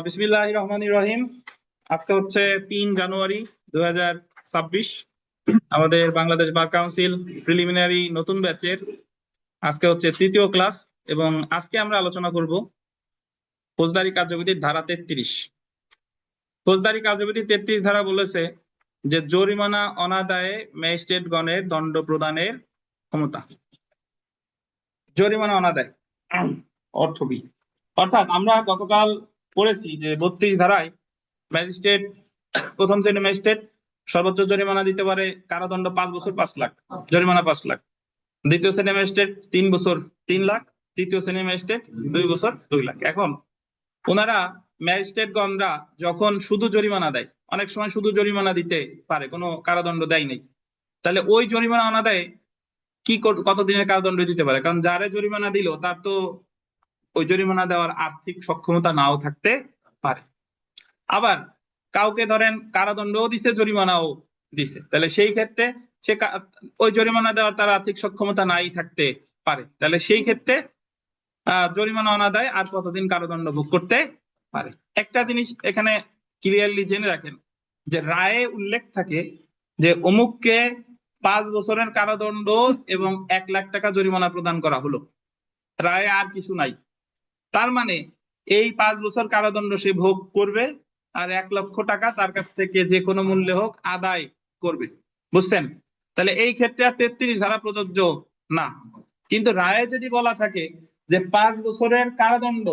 বিসমিল্লাহির রহমানির রহিম। আজকে হচ্ছে 3 জানুয়ারি 2026। আমাদের বাংলাদেশ বার কাউন্সিল প্রিলিমিনারি নতুন ব্যাচের আজকে হচ্ছে তৃতীয় ক্লাস, এবং আজকে আমরা আলোচনা করব ফৌজদারি কার্যবিধির ধারা 33। ফৌজদারি কার্যবিধি 33 ধারা বলেছে যে জরিমানা অনাদায়ে ম্যাজিস্ট্রেটগণের দণ্ড প্রদানের ক্ষমতা। জরিমানা অনাদায় অর্থ কি? অর্থাৎ আমরা গতকাল পড়েছি যে 32 ধারায় ম্যাজিস্ট্রেট, প্রথম শ্রেণীর ম্যাজিস্ট্রেট সর্বোচ্চ জরিমানা দিতে পারে কারাদণ্ড 5 বছর 5 লাখ, জরিমানা 5 লাখ। দ্বিতীয় শ্রেণীর ম্যাজিস্ট্রেট 3 বছর 3 লাখ। তৃতীয় শ্রেণীর ম্যাজিস্ট্রেট 2 বছর 2 লাখ। এখন ওনারা ম্যাজিস্ট্রেটগণরা যখন শুধু জরিমানা দেয়, অনেক সময় শুধু জরিমানা দিতে পারে, কোনো কারাদণ্ড দেয় নাই, তাহলে ওই জরিমানা অনাদায়ে কি কত দিনের কারাদণ্ড দিতে পারে? কারণ যারে জরিমানা দিল তার তো ওই জরিমানা দেওয়ার আর্থিক সক্ষমতা নাও থাকতে পারে। আবার কাউকে ধরেন কারাদণ্ডও দিছে, জরিমানাও দিছে, তাহলে সেই ক্ষেত্রে সে ওই জরিমানা দেওয়ার তার আর্থিক সক্ষমতা নাই থাকতে পারে, তাহলে সেই ক্ষেত্রে জরিমানা অনাদায় আর কতদিন কারাদণ্ড ভোগ করতে পারে। একটা জিনিস এখানে ক্লিয়ারলি জেনে রাখেন যে রায়ে উল্লেখ থাকে যে অমুককে 5 বছরের কারাদণ্ড এবং 1 লাখ টাকা জরিমানা প্রদান করা হলো, রায়ে আর কিছু নাই। তার মানে এই 5 বছর কারাদণ্ড সে ভোগ করবে আর 1 লক্ষ টাকা তার কাছ থেকে যে কোনো মূল্যে হোক আদায় করবে। বুঝছেন? তাহলে এই ক্ষেত্রে আর 33 ধারা প্রযোজ্য না। কিন্তু রায়ে যদি বলা থাকে যে 5 বছরের কারাদণ্ড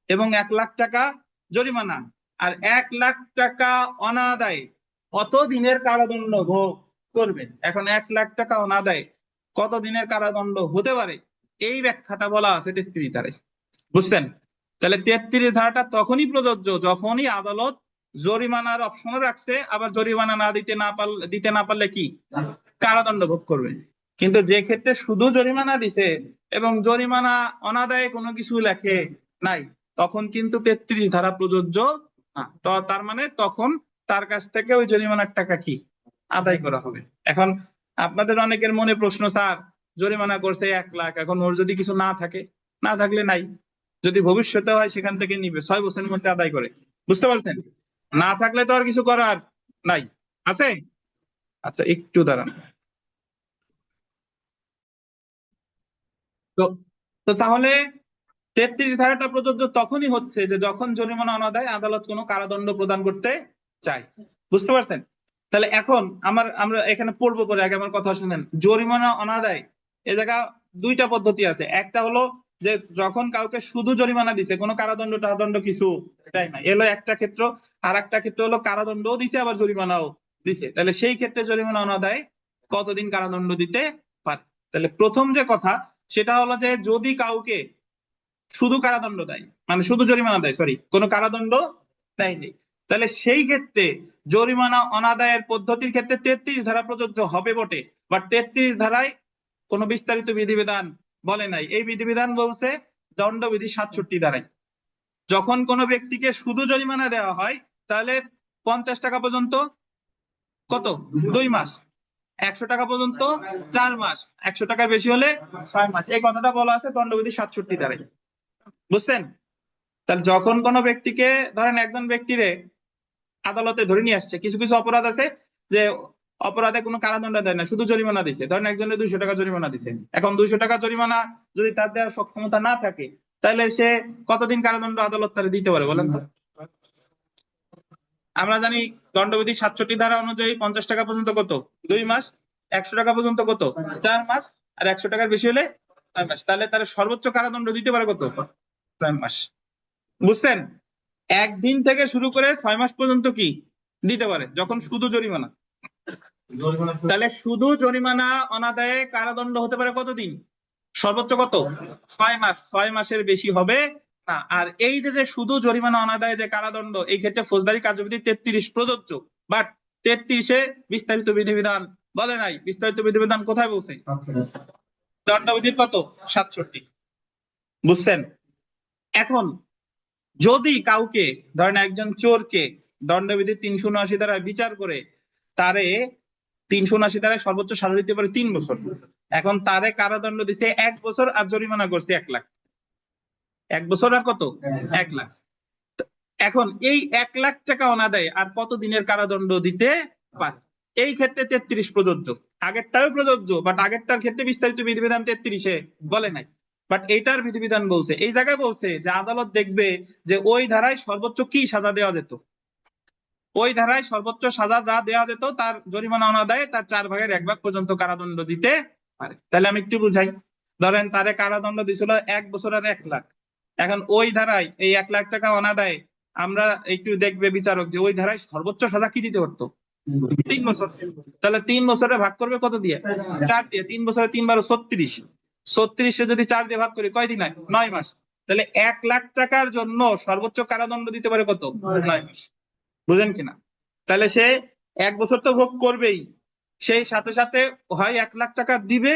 এবং 1 লাখ টাকা জরিমানা আর 1 লাখ টাকা অনাদায়ে কত দিনের কারাদণ্ড ভোগ করবে, এখন 1 লাখ টাকা অনাদায়ে কত দিনের কারাদণ্ড হতে পারে এই ব্যাখ্যাটা বলা আছে 33 ধারায়। বুঝছেন? তাহলে 33 ধারাটা তখনই প্রযোজ্য যখনই আদালত জরিমানার অপশনও রাখছে, আবার জরিমানা না দিতে না পারলে কি কারাদণ্ড ভোগ করবে। কিন্তু যে ক্ষেত্রে শুধু জরিমানা দিছে এবং জরিমানা অনাদায়ে কোনো কিছু লেখে নাই, তখন কিন্তু 33 ধারা প্রযোজ্য না। তো তার মানে তখন তার কাছ থেকে ওই জরিমানার টাকা কি আদায় করা হবে। এখন আপনাদের অনেকের মনে প্রশ্ন, স্যার জরিমানা করছে 1 লাখ, এখন ওর যদি কিছু না থাকে, না থাকলে নাই, যদি ভবিষ্যতে হয় সেখান থেকে নিবে, 6 বছরের মধ্যে আদায় করে। বুঝতে পারছেন? না থাকলে তো আর কিছু করার নাই। আছে? আচ্ছা একটু দাঁড়ান। তো তো তাহলে 33 ধারাটা প্রযোজ্য তখনই হচ্ছে যে যখন জরিমানা অনাদায়ে আদালত কোনো কারাদণ্ড প্রদান করতে চায়। বুঝতে পারছেন? তাহলে এখন আমরা এখানে পড়বো পরে, আগে আমার কথা শুনেন। জরিমানা অনাদায়ে এ জায়গা দুইটা পদ্ধতি আছে। একটা হলো যে যখন কাউকে শুধু জরিমানা দিছে, কোনো কারাদণ্ড টারাদণ্ড কিছু দেয় না, এলো একটা ক্ষেত্র। আর একটা ক্ষেত্র হলো কারাদণ্ডও দিছে আবার জরিমানাও দিছে, তাহলে সেই ক্ষেত্রে জরিমানা অনাদায়ে কতদিন কারাদণ্ড দিতে পারে। তাহলে প্রথম যে কথা সেটা হলো যে যদি কাউকে শুধু কারাদণ্ড দেয়, মানে শুধু জরিমানা দেয়, সরি, কোনো কারাদণ্ড দেয়নি, তাহলে সেই ক্ষেত্রে জরিমানা অনাদায়ের পদ্ধতির ক্ষেত্রে 33 ধারা প্রযোজ্য হবে বটে, বাট 33 ধারায় কোনো বিস্তারিত বিধিবিধান বলে নাই। এই বিধিবিধান বলছে দণ্ডবিধি 67 ধারায়। যখন কোনো ব্যক্তিকে শুধু জরিমানা দেওয়া হয় তাহলে 50 টাকা পর্যন্ত কত 2 মাস, 100 টাকা পর্যন্ত 4 মাস, 100 টাকার বেশি হলে 6 মাস। এই কথাটা বলা আছে দণ্ডবিধি 67 ধারায়। বুঝছেন? তাহলে যখন কোনো ব্যক্তিকে, ধরেন একজন ব্যক্তিরে আদালতে ধরে নিয়ে আসছে, কিছু কিছু অপরাধ আছে যে অপরাধে কোনো কারাদণ্ড দেয় না, শুধু জরিমানা দিছে। ধরেন একজনের 200 টাকা জরিমানা দিছে, এখন 200 টাকা জরিমানা যদি তার দেওয়ার সক্ষমতা না থাকে, তাহলে সে কতদিন কারাদণ্ড আদালত তারা দিতে পারে বলেন তো? আমরা জানি দণ্ডবিধি 67 ধারা অনুযায়ী 50 টাকা পর্যন্ত কত 2 মাস, 100 টাকা পর্যন্ত কত 4 মাস, আর 100 টাকার বেশি হলে 6 মাস। তাহলে তার সর্বোচ্চ কারাদণ্ড দিতে পারে কত 6 মাস। বুঝছেন? 1 দিন থেকে শুরু করে 6 মাস পর্যন্ত কি দিতে পারে যখন শুধু জরিমানা। তাহলে শুধু জরিমানা অনাদায়ে কারাদণ্ড হতে পারে কতদিন? সর্বোচ্চ কত 6 মাস। 6 মাসের বেশি হবে না। আর এই যে শুধু জরিমানা অনাদায়ে যে কারাদণ্ড, এই ক্ষেত্রে ফৌজদারি কার্যবিধি 33 প্রযোজ্য, বাট 33-এ বিস্তারিত বিধিবিধান বলে নাই। বিস্তারিত বিধিবিধান কোথায় বলছে? দণ্ডবিধির কত 67। বুঝছেন? এখন যদি কাউকে, ধরেন একজন চোরকে দণ্ডবিধি 379 দ্বারা বিচার করে তারে 379 দ্বারা সর্বোচ্চ সাজা দিতে পারে 3 বছর। এখন তারে কারাদণ্ড দিছে 1 বছর আর জরিমানা করছে 1 লাখ। 1 বছর আর কত 1 লাখ। এখন এই 1,00,000 টাকা অনাদায়ে আর কত দিনের কারাদণ্ড দিতে পারে? এই ক্ষেত্রে 33 প্রযোজ্য, আগেরটাও প্রযোজ্য, বাট আগেরটার ক্ষেত্রে বিস্তারিত বিধিবিধান 33-এ বলে নাই, বাট এইটার বিধিবিধান বলছে। এই জায়গায় বলছে যে আদালত দেখবে যে ওই ধারায় সর্বোচ্চ কি সাজা দেওয়া যেত, ওই ধারায় সর্বোচ্চ সাজা যা দেওয়া যেত তার জরিমানা অনাদায়ে তার 4/1 পর্যন্ত কারাদণ্ড দিতে পারে। তাহলে আমি একটু বুঝাই। ধরেন তারে কারাদণ্ড দিছিল 1 বছর আর 1,00,000। এখন ওই ধারায় এই 1,00,000 টাকা অনাদায়ে আমরা একটু দেখবে বিচারক যে ওই ধারায় সর্বোচ্চ সাজা কি দিতে পারতো, 3 বছর। তাহলে 3 বছরে ভাগ করবে কত দিয়ে? 4 দিয়ে। 3 বছরে 3 × 36, 36-এ যদি 4 দিয়ে ভাগ করি কয়দিন হয়? 9 মাস। তাহলে 1,00,000 টাকার জন্য সর্বোচ্চ কারাদণ্ড দিতে পারে কত? 9 মাস। বুঝেন কিনা? তাহলে সে 1 বছর তো ভোগ করবেই, সেই সাথে সাথে হয় 1,00,000 টাকা দিবে,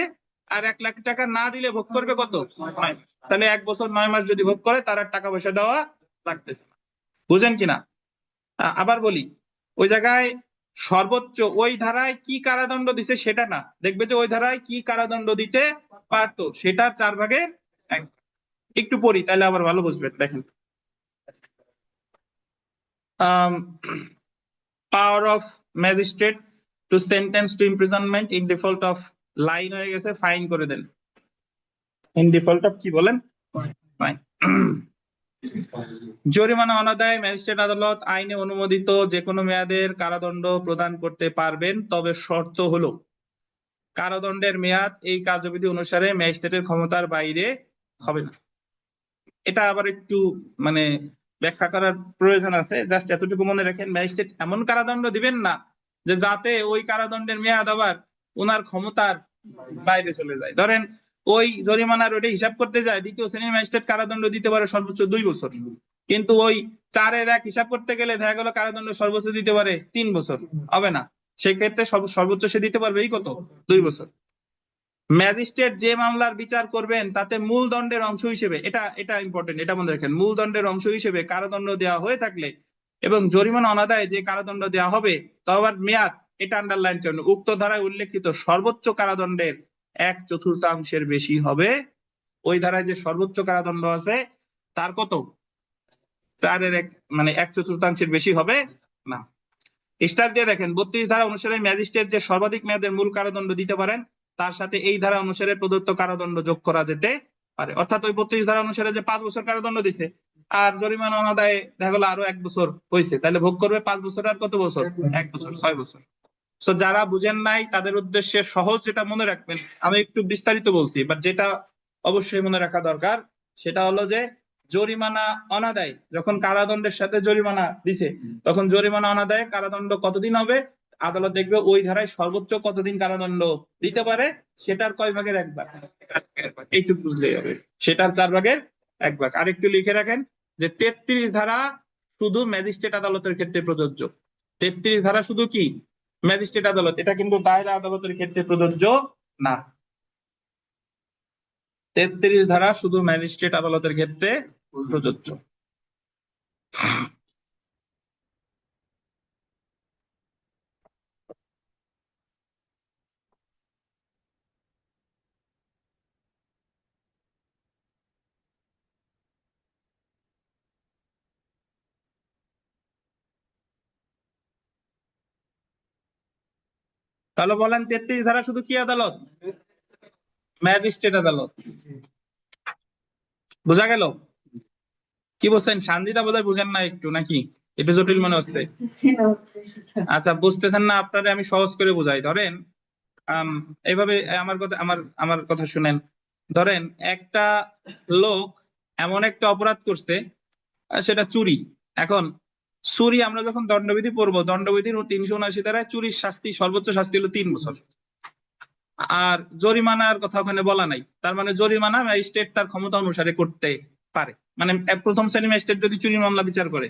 আর 1,00,000 টাকা না দিলে ভোগ করবে কত? 9 মাস। তাহলে 1 বছর 9 মাস যদি ভোগ করে তার আর টাকা পয়সা দেওয়া লাগতেছে না। বুঝেন কিনা? আবার বলি, ওই জায়গায় সর্বোচ্চ ওই ধারায় কি কারাদণ্ড দিছে সেটা না, দেখবে যে ওই ধারায় কি কারাদণ্ড দিতে পারতো সেটার 4/1। একটু পড়ি তাহলে আবার ভালো বুঝবেন। দেখেন, power of magistrate to sentence to imprisonment in default of, line হয়ে গেছে, ফাইন করে দেন। ইন ডিফল্ট অফ কি বলেন? ফাইন। জরিমানা অনাদায়ে ম্যাজিস্ট্রেট আদালত আইনে অনুমোদিত যে কোনো মেয়াদের কারাদণ্ড প্রদান করতে পারবেন, তবে শর্ত হলো কারাদণ্ডের মেয়াদ এই কার্যবিধি অনুসারে ম্যাজিস্ট্রেটের ক্ষমতার বাইরে হবে না। এটা আবার একটু মানে ব্যাখ্যা করার প্রয়োজন আছে, জাস্ট এতটুকু মনে রাখেন, ম্যাজিস্ট্রেট এমন কারাদণ্ড দিবেন না যে যাতে ওই কারাদণ্ডের মেয়াদ আবার ওনার ক্ষমতার বাইরে চলে যায়। ধরেন ওই জরিমানার ওইটা হিসাব করতে যায়, দ্বিতীয় শ্রেণীর ম্যাজিস্ট্রেট কারাদণ্ড দিতে পারে সর্বোচ্চ 2 বছর, কিন্তু ওই 4-এর-1 হিসাব করতে গেলে দেখা গেল কারাদণ্ড সর্বোচ্চ দিতে পারে 3 বছর, হবে না। সেক্ষেত্রে সর্বোচ্চ সে দিতে পারবে এই কত? 2 বছর। ম্যাজিস্ট্রেট যে মামলার বিচার করবেন তাতে মূল দণ্ডের অংশ হিসেবে, এটা ইম্পর্টেন্ট, এটা মনে রাখেন, মূল দণ্ডের অংশ হিসেবে কারাদণ্ড দেওয়া হয়ে থাকলে এবং জরিমানা অনাদায়ে যে কারাদণ্ড দেওয়া হবে তবে মেয়াদ, এটা আন্ডারলাইন করুন, উক্ত ধারায় উল্লেখিত সর্বোচ্চ কারাদণ্ডের 1/4 বেশি হবে। ওই ধারায় যে সর্বোচ্চ কারাদণ্ড আছে তার কত? 4-এর-1, মানে 1/4 বেশি হবে না। স্টার দিয়ে দেখেন, 32 ধারা অনুসারে ম্যাজিস্ট্রেট যে সর্বাধিক মেয়াদের মূল কারাদণ্ড দিতে পারেন তার সাথে এই ধারা অনুসারে প্রদত্ত কারাদণ্ড যোগ করা যেতে পারে। অর্থাৎ ওই 32 ধারা অনুসারে যে 5 বছর কারাদণ্ড দিছে আর জরিমানা অনাদায়ে দেখা গেল আরো 1 বছর হয়েছে, তাহলে ভোগ করবে 5 বছর আর কত বছর? 1 বছর, 6 বছর। তো যারা বুঝেন নাই তাদের উদ্দেশ্যে সহজ যেটা মনে রাখবেন, আমি একটু বিস্তারিত বলছি, বাট যেটা অবশ্যই মনে রাখা দরকার সেটা হলো যে জরিমানা অনাদায়ে, যখন কারাদণ্ডের সাথে জরিমানা দিছে তখন জরিমানা অনাদায়ে কারাদণ্ড কতদিন হবে, আদালত দেখবে ওই ধারায় সর্বোচ্চ কতদিন কারাদণ্ড দিতে পারে সেটার কয় ভাগের 1 ভাগ, এইটুকু বুঝলেই হবে, সেটার 4/1 ভাগ। আরেকটু লিখে রাখেন যে 33 ধারা শুধু ম্যাজিস্ট্রেট আদালতের ক্ষেত্রে প্রযোজ্য। 33 ধারা শুধু কি ম্যাজিস্ট্রেট আদালত, এটা কিন্তু দায়রা আদালতের ক্ষেত্রে প্রযোজ্য না। 33 ধারা শুধু ম্যাজিস্ট্রেট আদালতের ক্ষেত্রে প্রযোজ্য। তাহলে বলেন 33 ধারা শুধু কি আদালত? ম্যাজিস্ট্রেট আদালত। বোঝা গেল? কি বলছেন? শান্তিটা বোধহয় বুঝেন না একটু, নাকি একটু জটিল মনে হচ্ছে? আচ্ছা, বুঝতেছেন না আপনারা, আমি সহজ করে বুঝাই। ধরেন এইভাবে আমার কথা, আমার কথা শুনেন। ধরেন একটা লোক এমন একটা অপরাধ করছে, সেটা চুরি। এখন চুরি আমরা যখন দণ্ডবিধি পড়বো, দণ্ডবিধির 379 ধারায় চুরির শাস্তি, সর্বোচ্চ শাস্তি হলো 3 বছর। আর জরিমানার কথা ওখানে বলা নাই, তার মানে জরিমানা ম্যাজিস্ট্রেট তার ক্ষমতা অনুসারে করতে পারে। মানে প্রথম শ্রেণীর ম্যাজিস্ট্রেট যদি চুরি মামলা বিচার করে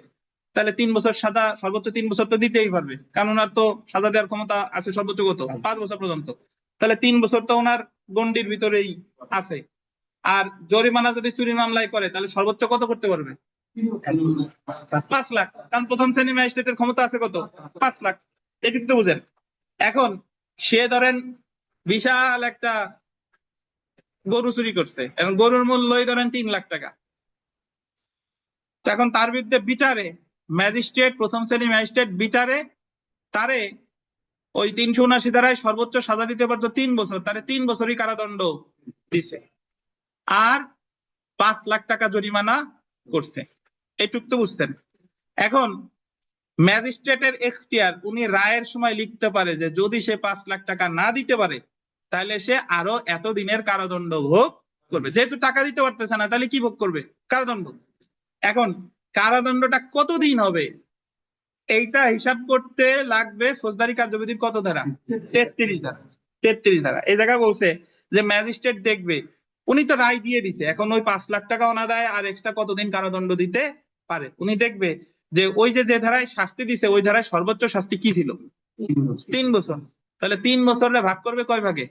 তাহলে 3 বছর সাজা, সর্বোচ্চ 3 বছর তো দিতেই পারবে, কারণ ওনার তো সাজা দেওয়ার ক্ষমতা আছে সর্বোচ্চ কত? 5 বছর পর্যন্ত। তাহলে 3 বছর তো ওনার গণ্ডির ভিতরেই আছে। আর জরিমানা যদি চুরি মামলায় করে তাহলে সর্বোচ্চ কত করতে পারবে? 5 লাখ, কারণ প্রথম শ্রেণী ম্যাজিস্ট্রেটের ক্ষমতা আছে কত? 5 লাখ। এটুকু তো বুঝেন। এখন সে ধরেন বিশাল একটা গরু চুরি করছে, এবং গরুর মূল্যই ধরেন 3 লাখ টাকা। তো এখন তার বিরুদ্ধে বিচারে ম্যাজিস্ট্রেট, প্রথম শ্রেণী ম্যাজিস্ট্রেট বিচারে তারে ওই 379 ধারায় সর্বোচ্চ সাজা দিতে পারতো 3 বছর, তারে 3 বছরই কারাদণ্ড দিছে আর 5 লাখ টাকা জরিমানা করছে। এইটুক তো বুঝতেন। এখন ম্যাজিস্ট্রেটের এখতিয়ার, উনি রায়ের সময় লিখতে পারে যে যদি সে 5 লাখ টাকা না দিতে পারে তাহলে সে আরো এত দিনের কারাদণ্ড ভোগ করবে। যেহেতু টাকা দিতে পারতেছে না তাহলে কি ভোগ করবে? কারাদণ্ড। এখন কারাদণ্ডটা কতদিন হবে এইটা হিসাব করতে লাগবে ফৌজদারি কার্যবিধির কত ধারা? 33 ধারা। 33 ধারা এই জায়গায় বলছে যে ম্যাজিস্ট্রেট দেখবে, উনি তো রায় দিয়ে দিছে, এখন ওই 5 লাখ টাকা অনাদায় আর এক্সট্রা কতদিন কারাদণ্ড দিতে পারে। উনি দেখবে যে ওই যে ধারায় শাস্তি দিছে ওই ধারায় সর্বোচ্চ শাস্তি কি ছিল? 3 বছর। তাহলে 3 বছরে ভাগ করবে কয় ভাগে?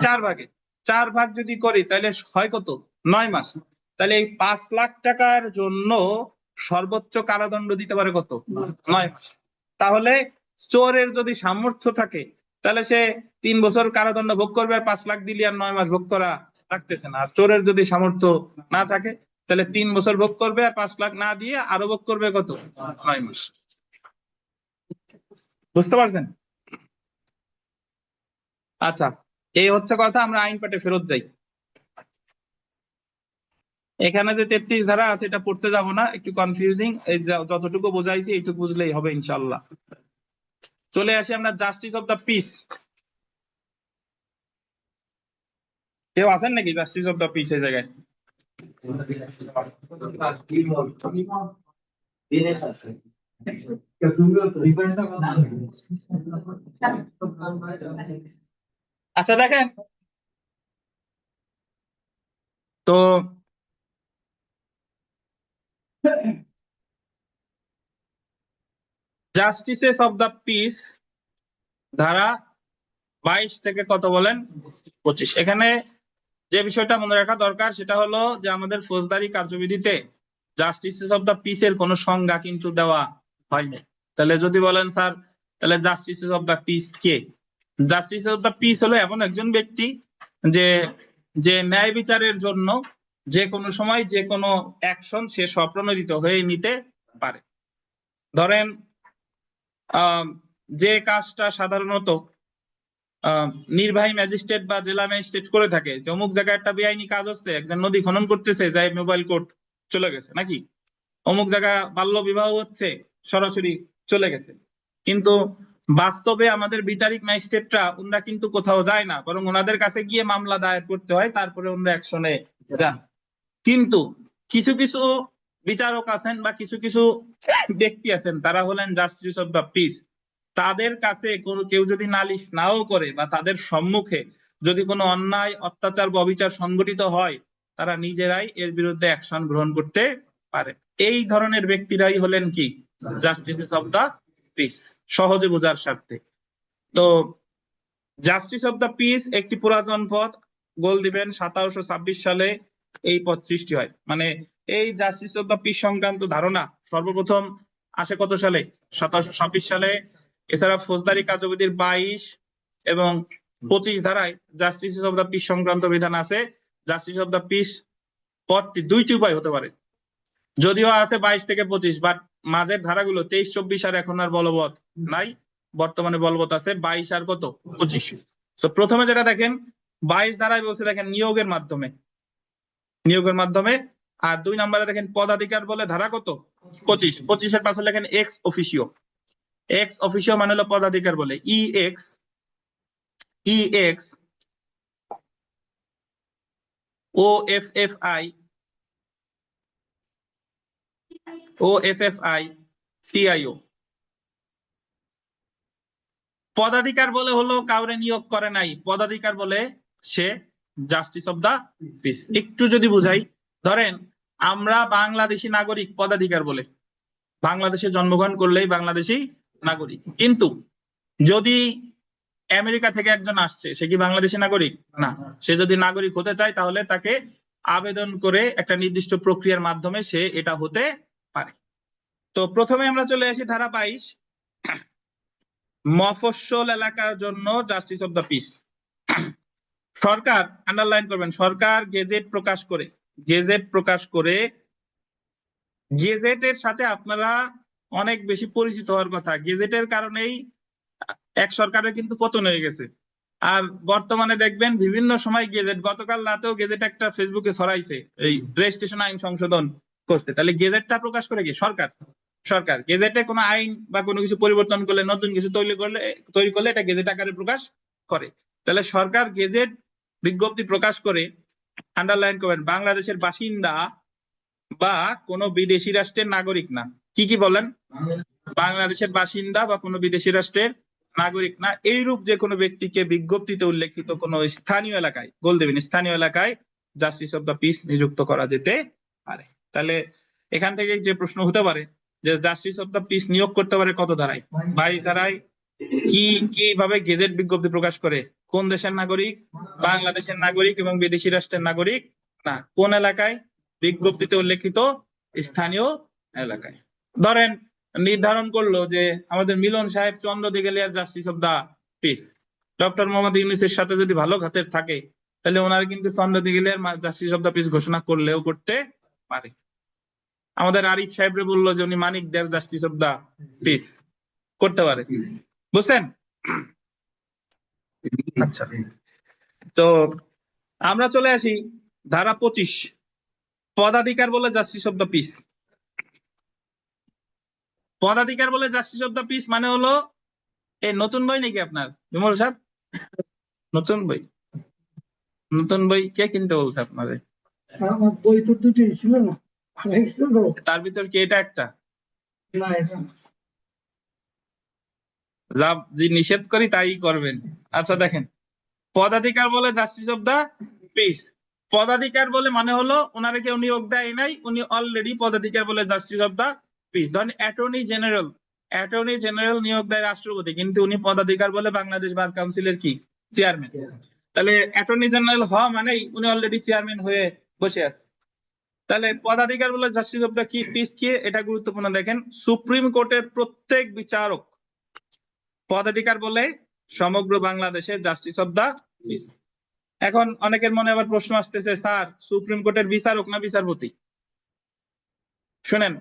4 ভাগে। 4 ভাগ যদি করি তাহলে হয় কত? 9 মাস। তাহলে এই 5 লাখ টাকার জন্য সর্বোচ্চ কারাদণ্ড দিতে পারে কত? 9 মাস। তাহলে চোরের যদি সামর্থ্য থাকে তাহলে সে 3 বছর কারাদণ্ড ভোগ করবে, আর 5 লাখ দিলে আর 9 মাস ভোগ করা লাগতেছে না। আর চোরের যদি সামর্থ্য না থাকে তাহলে 3 বছর ভোগ করবে, আর 5 লাখ না দিয়ে আরো ভোগ করবে কত? 9 মাস। বুঝতে পারছেন? আচ্ছা, এই হচ্ছে কথা। আমরা আইন পাঠে ফেরত যাই। এখানে যে 33 ধারা আছে এটা পড়তে যাব না, একটু কনফিউজিং। এই যতটুকু বোঝাইছি এইটুকু বুঝলেই হবে ইনশাআল্লাহ। চলে আসি আমরা জাস্টিস অফ দ্য পিস। কেউ আছেন নাকি জাস্টিস অফ দ্য পিস এই জায়গায়? আচ্ছা দেখেন তো, জাস্টিসেস অফ দ্য পিস ধারা 22 থেকে কত বলেন? 25। এখানে যে বিষয়টা মনে রাখা দরকার সেটা হলো যে আমাদের ফৌজদারি কার্যবিধিতে জাস্টিসেস অফ দ্য পিস এর কোনো সংজ্ঞা কিন্তু দেওয়া হয়নি। তাহলে যদি বলেন স্যার তাহলে justices of the piece K? Justice of the piece হলো এমন একজন ব্যক্তি যে যে ন্যায় বিচারের জন্য যে কোনো সময় যে কোনো অ্যাকশন সে স্বপ্রণোদিত হয়ে নিতে পারে। ধরেন যে কাজটা সাধারণত নির্বাহী ম্যাজিস্ট্রেট বা জেলা ম্যাজিস্ট্রেট করে থাকে, যে অমুক জায়গায় একটা বেআইনি কাজ হচ্ছে, একজন নদী খনন করতেছে, যাই মোবাইল কোর্ট চলে গেছে, নাকি অমুক জায়গায় বাল্য বিবাহ হচ্ছে, সরাসরি চলে গেছে। কিন্তু বাস্তবে আমাদের বিচারিক ম্যাজিস্ট্রেটরা ওনারা কিন্তু কোথাও যায় না, বরং ওনাদের কাছে গিয়ে মামলা দায়ের করতে হয়, তারপরে ওনারা অ্যাকশনে যান। কিন্তু কিছু কিছু বিচারক আছেন বা কিছু কিছু ব্যক্তি আছেন, তারা হলেন জাস্টিস অফ দ্য পিস। তাদের কাছে কোনো কেউ যদি নালিশ নাও করে বা তাদের সম্মুখে যদি কোনো অন্যায়, অত্যাচার বা অবিচার সংঘটিত হয়, তারা নিজেরাই এর বিরুদ্ধে অ্যাকশন গ্রহণ করতে পারে। এই ধরনের ব্যক্তিরাই হলেন কি? জাস্টিস অফ দ্য পিস, সহজে বোঝার স্বার্থে। তো জাস্টিস অফ দ্য পিস একটি পুরাতন পদ। গোল দিবেন 1726 সালে এই পদ সৃষ্টি হয়। মানে এই জাস্টিস অফ দ্য পিস সংক্রান্ত ধারণা সর্বপ্রথম আসে কত সালে? 1726 সালে। এছাড়া ফৌজদারি কার্যবিধির 22 এবং 25 ধারায় জাস্টিস অফ দ্য পিস সংক্রান্ত বিধান আছে। জাস্টিস অফ দ্য পিস পদটি দুইটি উপায় হতে পারে, যদিও আছে 22 থেকে 25, বাট মাঝের ধারাগুলো 23, 24 আর এখন আর বলবৎ নাই। বর্তমানে বলবৎ আছে 22 আর কত? 25। তো প্রথমে যেটা দেখেন 22 ধারায় বলছে দেখেন নিয়োগের মাধ্যমে, নিয়োগের মাধ্যমে। আর 2 নম্বরে দেখেন পদাধিকার বলে ধারা কত? 25। 25 এর পাশে লেখেন এক্স অফিসিও। এক্স অফিসিও মানে হলো পদাধিকার বলে, E X O F F I T I O. পদাধিকার বলে হলো কাউরে নিয়োগ করে নাই, পদাধিকার বলে সে জাস্টিস অফ দা পিস। একটু যদি বুঝাই, ধরেন আমরা বাংলাদেশি নাগরিক, পদাধিকার বলে বাংলাদেশে জন্মগ্রহণ করলেই বাংলাদেশি নাগরিক। কিন্তু যদি আমেরিকা থেকে একজন আসছে, সে কি বাংলাদেশি নাগরিক? না। সে যদি নাগরিক হতে চায় তাহলে তাকে আবেদন করে একটা নির্দিষ্ট প্রক্রিয়ার মাধ্যমে সে এটা হতে পারে। তো প্রথমে আমরা চলে আসি ধারা 22, মফস্বল এলাকার জন্য justice of the piece. Sarkar, underline করবেন, সরকার গেজেট প্রকাশ করে গেজেটের সাথে আপনারা অনেক বেশি পরিচিত হওয়ার কথা। গেজেটের কারণেই এক সরকারের কিন্তু পতন হয়ে গেছে। আর বর্তমানে দেখবেন বিভিন্ন সময় গেজেট, গতকাল রাতেও গেজেট একটা ফেসবুকে ছড়াইছে এই রেজিস্ট্রেশন আইন সংশোধন করতে। তাহলে গেজেটটা প্রকাশ করে কি সরকার? সরকার গেজেটে কোনো আইন বা কোনো কিছু পরিবর্তন করলে, নতুন কিছু তৈরি করলে এটা গেজেট আকারে প্রকাশ করে। তাহলে সরকার গেজেট বিজ্ঞপ্তি প্রকাশ করে, আন্ডারলাইন করবেন, বাংলাদেশের বাসিন্দা বা কোনো বিদেশি রাষ্ট্রের নাগরিক না। কি কি বলেন? বাংলাদেশের বাসিন্দা বা কোনো বিদেশি রাষ্ট্রের নাগরিক না এইরূপ যে কোনো ব্যক্তিকে বিজ্ঞপ্তিতে উল্লেখিত কোনো স্থানীয় এলাকায়, গোল দেবেন, স্থানীয় এলাকায় জাস্টিস অফ দ্য পিস নিযুক্ত করা যেতে পারে। তাহলে এখান থেকে যে প্রশ্ন হতে পারে যে জাস্টিস অফ দ্য পিস নিয়োগ করতে পারে কত ধারায়? 22 ধারায়। কি কিভাবে গেজেট বিজ্ঞপ্তি প্রকাশ করে? কোন দেশের নাগরিক? বাংলাদেশের নাগরিক এবং বিদেশি রাষ্ট্রের নাগরিক না। কোন এলাকায়? বিজ্ঞপ্তিতে উল্লেখিত স্থানীয় এলাকায়। ধরেন নির্ধারণ করলো যে আমাদের মিলন সাহেব চন্দ্র দিগেলিয়ার justice of the peace, doctor Mohammad ইউনূসের সাথে যদি ভালো খাতের থাকে তাহলে ওনার কিন্তু চন্দ্র দিগেলিয়ার জাস্টিস অফ দা পিস ঘোষণা করলেও করতে পারে। আমাদের আরিফ সাহেবরে বললো যে উনি মানিক দেয়ার জাস্টিস অফ দা পিস, করতে পারে। বুঝছেন? আচ্ছা, তো আমরা চলে আসি ধারা 25, পদাধিকার বলে জাস্টিস অফ দা পিস। পদাধিকার বলে জাস্টিস অফ দা পিস মানে হলো, এই নতুন বই নাকি আপনার বিমল সাহেব? নতুন বই? নতুন বই কে কিনতে বলছে আপনাদের? আমার বই তো দুটি ছিল না, তার ভিতর কি এটা একটা? না এটা যা যে নিষেধ করি তাই করবেন। আচ্ছা দেখেন, পদাধিকার বলে জাস্টিস অফ দা পিস। পদাধিকার বলে মানে হলো ওনারে কেউ নিয়োগ দেয় নাই, উনি অলরেডি পদাধিকার বলে জাস্টিস অফ দা পিস। ধরেন অ্যাটর্নি জেনারেল, অ্যাটর্নি জেনারেল নিয়োগ দেয় রাষ্ট্রপতি, কিন্তু উনি পদাধিকার বলে বাংলাদেশ বার কাউন্সিলের কি চেয়ারম্যান। তাহলে অ্যাটর্নি জেনারেল হওয়া মানেই উনি অলরেডি চেয়ারম্যান হয়ে বসে আছে। তাহলে পদাধিকার বলে জাস্টিস অফ দা কি পিস কি, এটা গুরুত্বপূর্ণ। দেখেন, সুপ্রিম কোর্টের প্রত্যেক বিচারক পদাধিকার বলে সমগ্র বাংলাদেশে জাস্টিস অফ দা পিস। এখন অনেকের মনে আবার প্রশ্ন আসতেছে, স্যার সুপ্রিম কোর্টের বিচারক না বিচারপতি? শুনেন,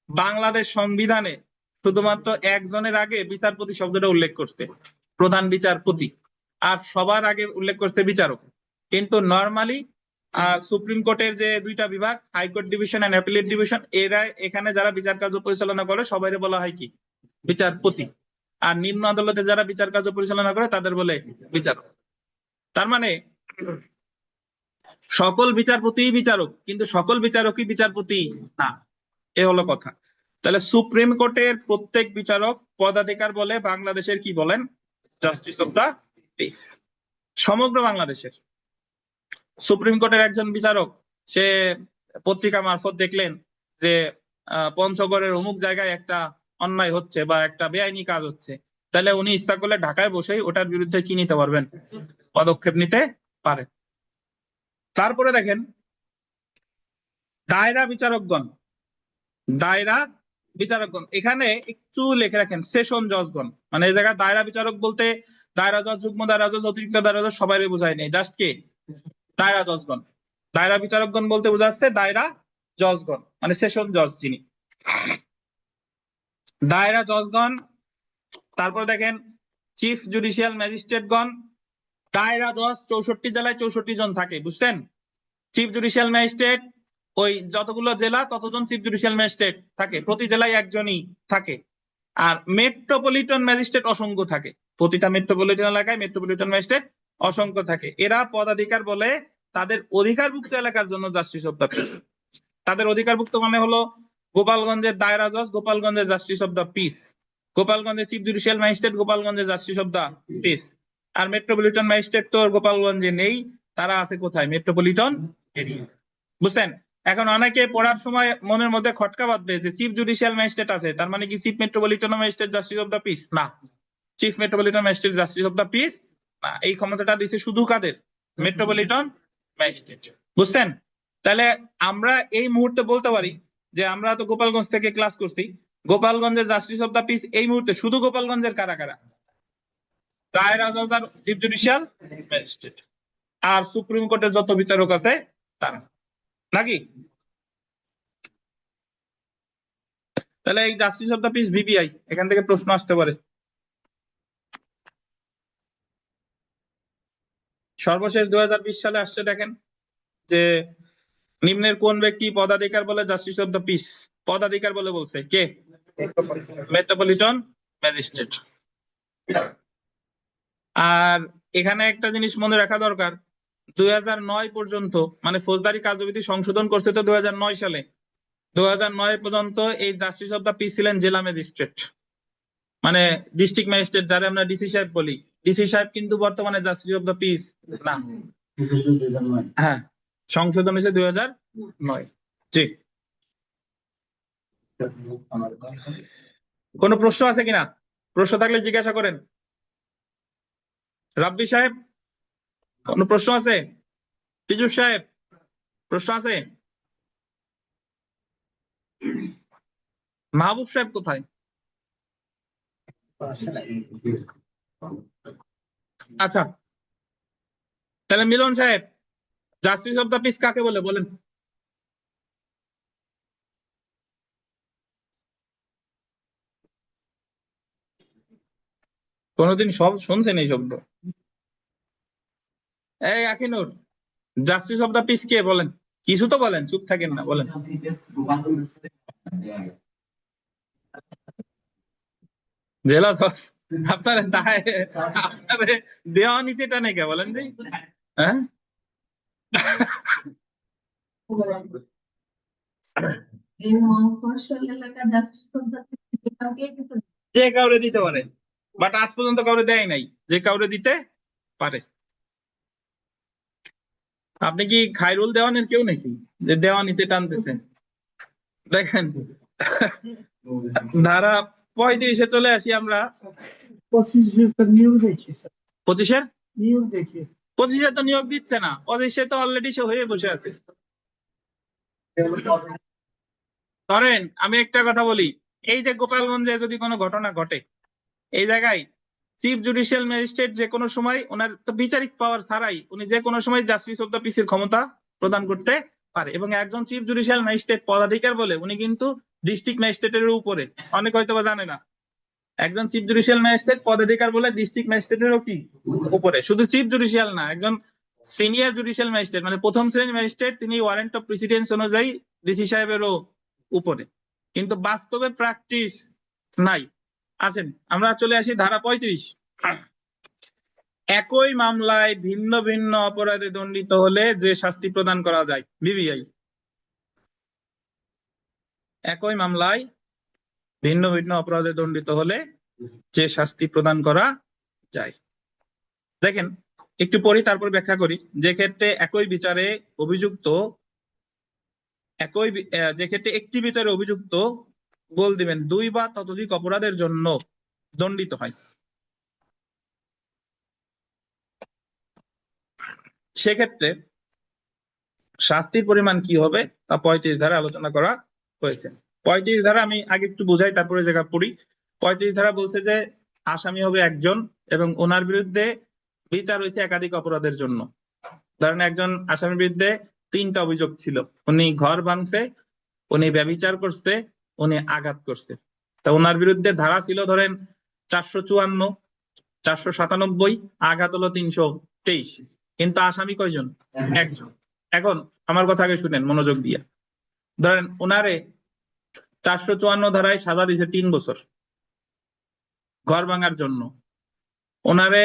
বাংলাদেশ সংবিধানে শুধুমাত্র একজনের আগে বিচারপতি শব্দটা উল্লেখ করছে, প্রধান বিচারপতি, আর সবার আগে উল্লেখ করছে বিচারক। কিন্তু নর্মালি সুপ্রিম কোর্টের যে দুইটা বিভাগ, high court division and appellate division, এরা এখানে যারা বিচার কার্য পরিচালনা করে সবাই বলা হয় কি বিচারপতি, আর নিম্ন আদালতে যারা বিচার কার্য পরিচালনা করে তাদের বলে বিচারক। তার মানে সকল বিচারপতি বিচারক, কিন্তু সকল বিচারকই বিচারপতি না, এ হলো কথা। তাহলে সুপ্রিম কোর্টের প্রত্যেক বিচারক পদাধিকার বলে বাংলাদেশের কি বলেন জাস্টিস অফ দা পিস। সমগ্র বাংলাদেশের সুপ্রিম কোর্টের একজন বিচারক, সে পত্রিকা মারফত দেখলেন যে পঞ্চগড়ের অমুক জায়গায় একটা অন্যায় হচ্ছে বা একটা বেআইনি কাজ হচ্ছে, তাহলে উনি ইচ্ছা করলে ঢাকায় বসেই ওটার বিরুদ্ধে কি নিতে পারবেন? পদক্ষেপ নিতে পারে। তারপরে দেখেন দায়রা বিচারকগণ, দায়রা বিচারকগণ, এখানে একটু লিখে রাখেন সেশন জজগণ। মানে এই জায়গায় দায়রা বিচারক বলতে দায়রা জজ, যুগ্ম দায়রা জজ, অতিরিক্ত দায়রা জজ সবাই বোঝায় নেই, জাস্ট কি দায়রা জজগণ। দায়রা বিচারকগণ বলতে বোঝা যাচ্ছে দায়রা জজগণ, মানে সেশন জজ যিনি, দায়রা জজগণ। তারপরে দেখেন চিফ জুডিশিয়াল ম্যাজিস্ট্রেটগণ। দায়রা জজ 64 জেলায় 64 জন থাকে, বুঝছেন? চিফ জুডিশিয়াল ম্যাজিস্ট্রেট, ওই যতগুলো জেলা ততজন চিফ জুডিশিয়াল ম্যাজিস্ট্রেট থাকে, প্রতি জেলায় একজনই থাকে। আর মেট্রোপলিটন ম্যাজিস্ট্রেট অসংখ্য থাকে, প্রতিটা মেট্রোপলিটন এলাকায় মেট্রোপলিটন ম্যাজিস্ট্রেট অসংখ্য থাকে। এরা পদাধিকার বলে তাদের অধিকারভুক্ত এলাকার জন্য জাস্টিস অফ দা পিস। তাদের অধিকারভুক্ত মানে হলো গোপালগঞ্জের দায়রা জজ গোপালগঞ্জের জাস্টিস অফ দা পিস, গোপালগঞ্জের চিফ জুডিশিয়াল ম্যাজিস্ট্রেট গোপালগঞ্জের জাস্টিস অফ দা পিস। আর মেট্রোপলিটন ম্যাজিস্ট্রেট তো গোপালগঞ্জে নেই, তারা আছে কোথায়? Metropolitan area. বুঝছেন? এখন অনেকে পড়ার সময় মনের মধ্যে খটকা বাঁধবে যে চিফ জুডিশিয়াল ম্যাজিস্ট্রেট আছে, তার মানে কি chief metropolitan magistrate justice of the peace? না, chief metropolitan magistrate justice of the peace না। এই ক্ষমতাটা দিছে শুধু কাদের? Metropolitan magistrate. বুঝছেন? তাহলে আমরা এই মুহূর্তে বলতে পারি যে আমরা তো গোপালগঞ্জ থেকে ক্লাস করছি, গোপালগঞ্জের জাস্টিস অফ দা পিস এই মুহূর্তে শুধু গোপালগঞ্জের কারা কারা? দায়রা জজ আর চিফ জুডিশিয়াল ম্যাজিস্ট্রেট, আর সুপ্রিম কোর্টের যত বিচারক আছে তারা, নাকি? তাহলে এই justice of the piece VPI, এখান থেকে প্রশ্ন আসতে পারে। সর্বশেষ 2020 সালে আসছে, দেখেন যে নিম্নের কোন ব্যক্তি পদাধিকার বলে জাস্টিস অফ দ্য পিস পদাধিকার বলে বলছে, কে? Metropolitan magistrate. আর এখানে একটা জিনিস মনে রাখা দরকার, 2009 পর্যন্ত, মানে ফৌজদারি কার্যবিধি সংশোধন করছে তো 2009 সালে, 2009 পর্যন্ত এই জাস্টিস অফ দ্য পিস ছিলেন জেলা ম্যাজিস্ট্রেট, মানে ডিস্ট্রিক্ট ম্যাজিস্ট্রেট, যারা আমরা ডিসি সাহেব বলি। ডিসি সাহেব কিন্তু বর্তমানে জাস্টিস অফ দ্য পিস না। হ্যাঁ, সংশোধন হয়েছে 2009। জি, কোনো প্রশ্ন আছে কিনা? প্রশ্ন থাকলে জিজ্ঞাসা করেন। রাব্বি সাহেব, কোনো প্রশ্ন আছে? পীযুষ সাহেব, প্রশ্ন আছে? মাহবুব সাহেব কোথায়? আচ্ছা, তাহলে মিলন সাহেব, জাস্টিস অফ দ্য পিস কাকে বলে বলেন? কোনোদিন সব শুনছেন এই শব্দ? এই আকিনুর, জাস্টিস অফ দ্য পিস কে বলেন? কিছু তো বলেন, চুপ থাকেন না, বলেন। জেলা দশ আপনার দায়, আপনার দেওয়া নীতিটা নেই কে বলেন জি? হ্যাঁ, এই মফস্বল এলাকা জাস্টিস অফ দ্য পিস যে কাউরে দিতে পারে, বাট আজ পর্যন্ত কাউরে দেয় নাই, যে কাউরে দিতে পারে। আপনি কি খায়রুল দেওয়ানের কেউ নাকি যে দেওয়ানিতে টানতেছেন? দেখেন, ধারা 35-এ চলে আসি আমরা। 25 নিয়োগ দেখি স্যার, 25-এর নিয়োগ দেখি। 25-এ তো নিয়োগ দিচ্ছে না, 25-এ তো অলরেডি সে হয়ে বসে আছে। ধরেন আমি একটা কথা বলি, এই যে গোপালগঞ্জে যদি কোনো ঘটনা ঘটে, এই জায়গায় চিফ জুডিশিয়াল ম্যাজিস্ট্রেট যে কোনো সময়, ওনার তো বিচারিক পাওয়ার ছাড়াই উনি যে কোনো সময় জাস্টিস অফ দ্য পিসের ক্ষমতা প্রদান করতে পারে। এবং একজন চিফ জুডিশিয়াল ম্যাজিস্ট্রেট পদাধিকার বলে উনি কিন্তু ডিস্ট্রিক্ট ম্যাজিস্ট্রেটের উপরে, অনেক হয়তো বা জানে না, একজন চিফ জুডিশিয়াল ম্যাজিস্ট্রেট পদাধিকার বলে ডিস্ট্রিক্ট ম্যাজিস্ট্রেটেরও কি উপরে, শুধু চিফ জুডিশিয়াল না, একজন সিনিয়র জুডিশিয়াল ম্যাজিস্ট্রেট মানে প্রথম শ্রেণীর ম্যাজিস্ট্রেট, তিনি ওয়ারেন্ট অফ প্রেসিডেন্স অনুযায়ী ডিসি সাহেবেরও উপরে, কিন্তু বাস্তবে প্র্যাকটিস নাই। আসেন আমরা চলে আসি ধারা 35। একই মামলায় ভিন্ন ভিন্ন অপরাধে দণ্ডিত হলে যে শাস্তি প্রদান করা যায়, বিবিআই। একই মামলায় ভিন্ন ভিন্ন অপরাধে দণ্ডিত হলে যে শাস্তি প্রদান করা যায়। দেখেন একটু পরে তারপর ব্যাখ্যা করি। যে ক্ষেত্রে একই বিচারে অভিযুক্ত, যে ক্ষেত্রে একটি বিচারে অভিযুক্ত বল দিবেন 2 বা ততোধিক অপরাধের জন্য দণ্ডিত হয়, সেক্ষেত্রে শাস্তির পরিমাণ কি হবে তা 35 ধারা আলোচনা করা হয়েছে। 35 ধারা আমি আগে একটু বুঝাই, তারপরে জায়গা পড়ি। 35 ধারা বলছে যে আসামি হবে একজন এবং ওনার বিরুদ্ধে বিচার হয়েছে একাধিক অপরাধের জন্য। ধরেন একজন আসামির বিরুদ্ধে 3টা অভিযোগ ছিল, উনি ঘর ভাঙছে, উনি ব্যভিচার করছে, উনি আঘাত করছে। তা ওনার বিরুদ্ধে ধারা ছিল ধরেন 454, 497, আঘাত হলো 323, কিন্তু আসামি কয়জন? একজন। এখন আমার কথা আগে শুনেন মনোযোগ দিয়ে। ধরেন ওনারে 454 ধারায় সাজা দিয়েছে 3 বছর ঘর ভাঙার জন্য, ওনারে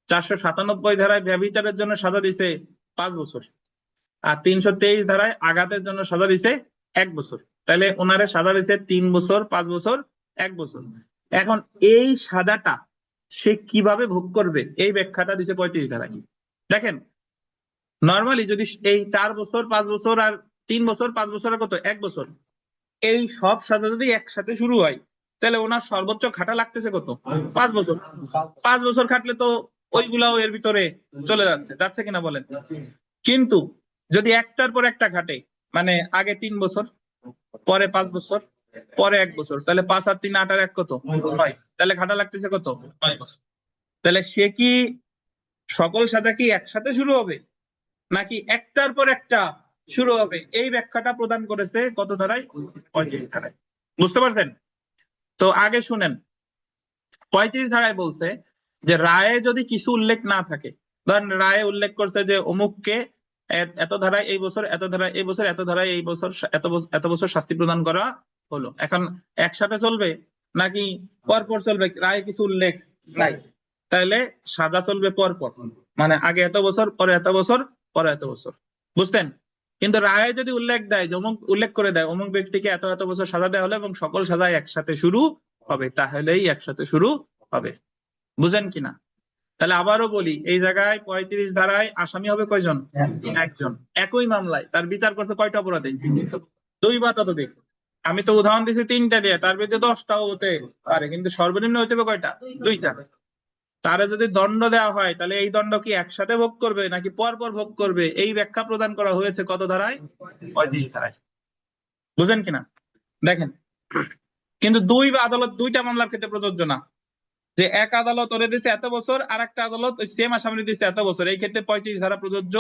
497 ধারায় ব্যভিচারের জন্য সাজা দিছে 5 বছর, আর 323 ধারায় আঘাতের জন্য সাজা দিছে 1 বছর। তাহলে ওনারে সাজা দিছে 3 বছর, 5 বছর, 1 বছর। এখন এই সাজাটা সে কিভাবে ভোগ করবে এই ব্যাখ্যাটা দিছে 35 ধারায়। দেখেন নর্মালি যদি এই 4 বছর, 5 বছর আর 3 বছর, 5 বছর আর কত 1 বছর, এই সব সাজা যদি একসাথে শুরু হয়, তাহলে ওনার সর্বোচ্চ খাটা লাগতেছে কত? 5 বছর। 5 বছর খাটলে তো ওইগুলাও এর ভিতরে চলে যাচ্ছে কিনা বলেন? কিন্তু যদি একটার পর একটা খাটে, মানে আগে 3 বছর, পরে 5 বছর, পরে 1 বছর, তাহলে 5 আর 3 8 আর 1 কত? 9, তাহলে খাটা লাগতেছে কত? 9 বছর। তাহলে সে কি সকল সাজা কি একসাথে শুরু হবে নাকি একটার পর একটা শুরু হবে, এই ব্যাখ্যাটা প্রদান করেছে কত ধারায়? 35 ধারায়। বুঝতে পারছেন? তো আগে শুনেন, 35 ধারায় বলছে যে রায়ে যদি কিছু উল্লেখ না থাকে, ধরেন রায়ে উল্লেখ করছে যে অমুককে এত ধারায় এই বছর, এত ধারায় এই বছর, এত ধারায় এই বছর, এত বছর শাস্তি প্রদান করা হলো, এখন একসাথে চলবে নাকি পরপর চলবে? রায়ে কিছু উল্লেখ নাই, তাহলে সাজা চলবে পরপর, মানে আগে এত বছর, পরে এত বছর, পরে এত বছর। বুঝতেন? কিন্তু রায়ে যদি উল্লেখ দেয় যে অমুক, উল্লেখ করে দেয় অমুক ব্যক্তিকে এত এত বছর সাজা দেওয়া হলো এবং সকল সাজা একসাথে শুরু হবে, তাহলেই একসাথে শুরু হবে। বুঝেন কিনা? তাহলে আবারও বলি, এই জায়গায় 35 ধারায় আসামি হবে কয়জন? একজন। একই মামলায় তার বিচার করতে কয়টা অপরাধে? 2 বা ততোধিক। আমি তো উদাহরণ দিচ্ছি 3টা দিয়ে, তার বিরুদ্ধে 10টাও হতে পারে, কিন্তু সর্বনিম্ন হইতে হবে কয়টা? 2টা। তারে যদি দণ্ড দেওয়া হয় তাহলে এই দণ্ড কি একসাথে ভোগ করবে নাকি পর পর ভোগ করবে, এই ব্যাখ্যা প্রদান করা হয়েছে কত ধারায়? 35 ধারায়। বুঝেন কিনা? দেখেন, কিন্তু 2 বা আদালত 2টা মামলার ক্ষেত্রে প্রযোজ্য না, যে এক আদালত ওরে দিচ্ছে এত বছর আর একটা আদালত ওই সেম আসামি দিচ্ছে এত বছর, এই ক্ষেত্রে 35 ধারা প্রযোজ্য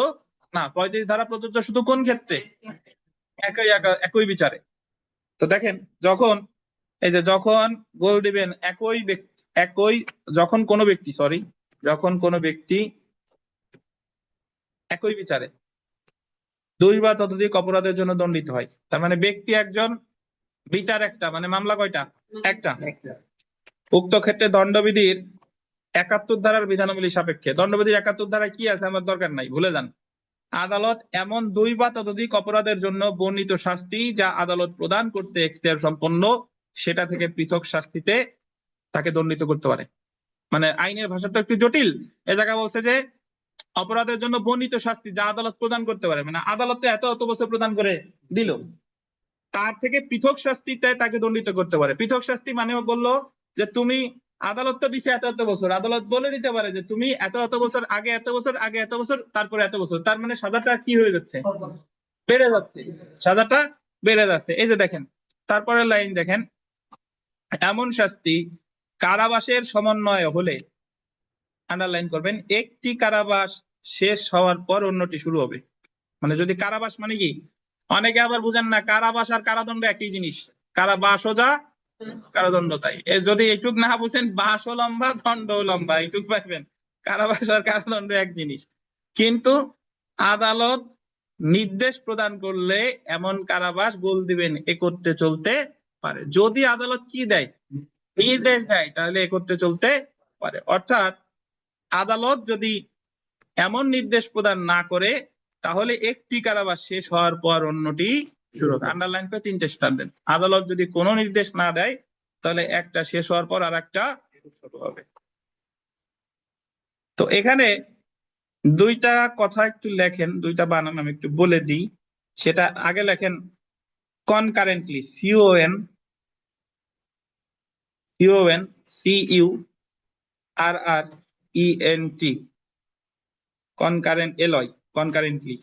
না। 35 ধারা প্রযোজ্য শুধু কোন ক্ষেত্রে? একই বিচারে। তো দেখেন, যখন এই যে যখন গোল দিবেন একই, যখন কোনো ব্যক্তি, যখন কোনো ব্যক্তি একই বিচারে 2 বা ততোধিক অপরাধের জন্য দণ্ডিত হয়, তার মানে ব্যক্তি একজন, বিচার একটা, মানে মামলা কয়টা? একটা। উক্ত ক্ষেত্রে দণ্ডবিধির 71 ধারার বিধানাবলী সাপেক্ষে, দণ্ডবিধির 71 ধারায় কি আছে আমার দরকার নাই, ভুলে যান। আদালত এমন 2 বা ততোধিক অপরাধের জন্য বর্ণিত শাস্তি যা আদালত প্রদান করতে এখতিয়ার সম্পন্ন, সেটা থেকে পৃথক শাস্তিতে তাকে দণ্ডিত করতে পারে। মানে আইনের ভাষাটা একটু জটিল, এ জায়গায় বলছে যে অপরাধের জন্য বর্ণিত শাস্তি যা আদালত প্রদান করতে পারে, মানে আদালত তো এত এত বছর প্রদান করে দিল, তার থেকে পৃথক শাস্তিতে তাকে দণ্ডিত করতে পারে। পৃথক শাস্তি মানে বললো যে তুমি, আদালত তো দিছে এত এত বছর, আদালত বলে দিতে পারে যে তুমি এত এত বছর আগে, এত বছর আগে, এত বছর, তারপরে এত বছর, তার মানে সাজাটা কি হয়ে যাচ্ছে? বেড়ে যাচ্ছে, সাজাটা বেড়ে যাচ্ছে। এই যে দেখেন, তারপরের লাইন দেখেন, এমন শাস্তি কারাবাসের সমন্বয় হলে, আন্ডারলাইন করবেন, একটি কারাবাস শেষ হওয়ার পর অন্যটি শুরু হবে। মানে যদি কারাবাস মানে কি, অনেকে আবার বুঝেন না, কারাবাস আর কারাদণ্ড একই জিনিস, কারাবাসও যা কারাদণ্ড তাই। যদি এইটুক না বুঝেন, বাসও লম্বা দণ্ডও লম্বা, এইটুক পাইবেন, কারাবাস আর কারাদণ্ড এক জিনিস। কিন্তু আদালত নির্দেশ প্রদান করলে এমন কারাবাস গোল দিবেন একত্রে চলতে পারে। যদি আদালত কি দেয়, নির্দেশ দেয়, তাহলে একত্রে চলতে পারে। অর্থাৎ আদালত যদি এমন নির্দেশ প্রদান না করে, তাহলে একটি কারাবাস শেষ হওয়ার পর অন্যটি শুরু হবে। আন্ডারলাইন করে 3টে স্টার দেন। আদালত যদি কোনো নির্দেশ না দেয়, তাহলে একটা শেষ হওয়ার পর আর একটা শুরু হবে। তো এখানে 2টা কথা একটু লেখেন, 2টা বানান আমি একটু বলে দিই। সেটা আগে লেখেন concurrently, CONCURRENT, concurrent alloy, concurrently.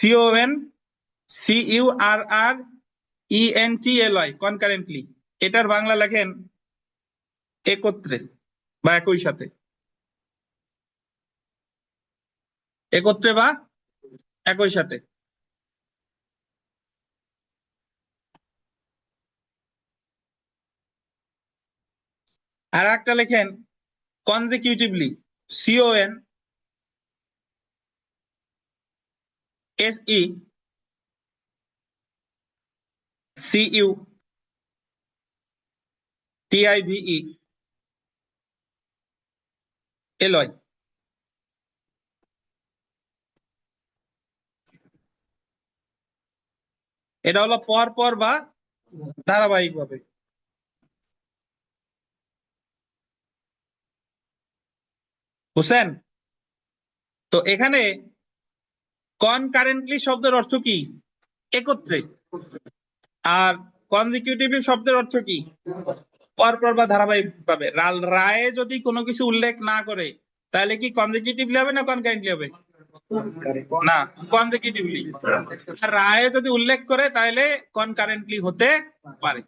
CONCURRENTLY, concurrently. এটার বাংলা লেখেন একত্রে বা একই সাথে, একত্রে বা একই সাথে। আর একটা লেখেন কনজিকিউটিভলি, CONSECUTIVELY। এটা হলো পর পর বা ধারাবাহিক ভাবে। বুঝছেন? তো এখানে কনকারেন্টলি শব্দের অর্থ কি? একত্রে। আর কনজিকিউটিভলি শব্দের অর্থ কি? পরপর বা ধারাবাহিক ভাবে। রায়ে যদি কোনো কিছু উল্লেখ না করে, তাহলে কি কনজিকিউটিভলি হবে না কনকারেন্টলি হবে? না, কনজিকিউটিভলি। আর রায়ে যদি উল্লেখ করে তাহলে কনকারেন্টলি হতে পারে।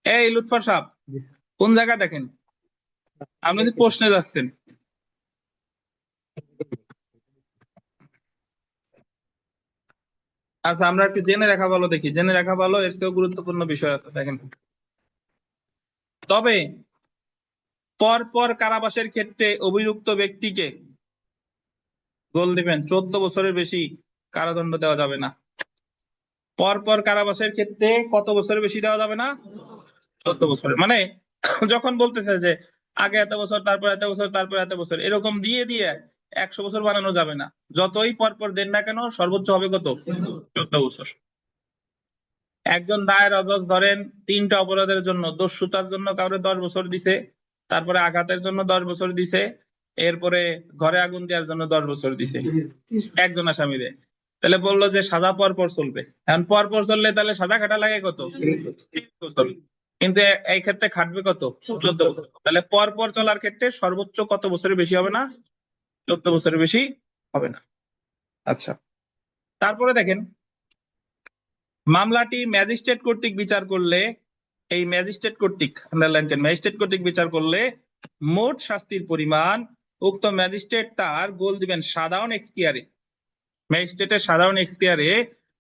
এই লুৎফর সাহেব, কোন জায়গা দেখেন? আপনি যদি প্রশ্নে যাচ্ছেন। আচ্ছা, আমরা একটু জেনে রাখা ভালো দেখি, জেনে রাখা ভালো এর চেয়েও গুরুত্বপূর্ণ বিষয় আছে দেখেন। তবে পরপর কারাবাসের ক্ষেত্রে অভিযুক্ত ব্যক্তিকে গোল দিবেন 14 বছরের বেশি কারাদণ্ড দেওয়া যাবে না। পরপর কারাবাসের ক্ষেত্রে কত বছরের বেশি দেওয়া যাবে না? 14 বছরের। মানে যখন বলতেছে যে আগে এত বছর, তারপর এত বছর, তারপর এত বছর, এরকম দিয়ে দিয়ে 100 বছর বানানো যাবে না। যতই পরপর দেন না কেন সর্বোচ্চ হবে কত? 14 বছর। একজন দায়ের অজজ ধরেন 3টা অপরাধের জন্য, দস্যুতার জন্য কাউরে 10 বছর দিছে, তারপরে আঘাতের জন্য 10 বছর দিছে, এরপরে ঘরে আগুন দেওয়ার জন্য 10 বছর দিছে একজন আসামিরে। তাহলে বললো যে সাজা পরপর চলবে। এখন পরপর চললে তাহলে সাজা খাটা লাগে কত? 30 বছর। কিন্তু এই ক্ষেত্রে খাটবে কত? 14 বছর। তাহলে পরপর চলার ক্ষেত্রে সর্বোচ্চ কত বছরের বেশি হবে না? 14 বছরের বেশি হবে না। আচ্ছা, তারপরে দেখেন মামলাটি ম্যাজিস্ট্রেট কর্তৃক বিচার করলে, এই ম্যাজিস্ট্রেট কর্তৃক আন্ডারলাইন করেন, ম্যাজিস্ট্রেট কর্তৃক বিচার করলে মোট শাস্তির পরিমাণ উক্ত ম্যাজিস্ট্রেট তার গোল দিবেন সাধারণ এখতিয়ারে, ম্যাজিস্ট্রেটের সাধারণ এখতিয়ারে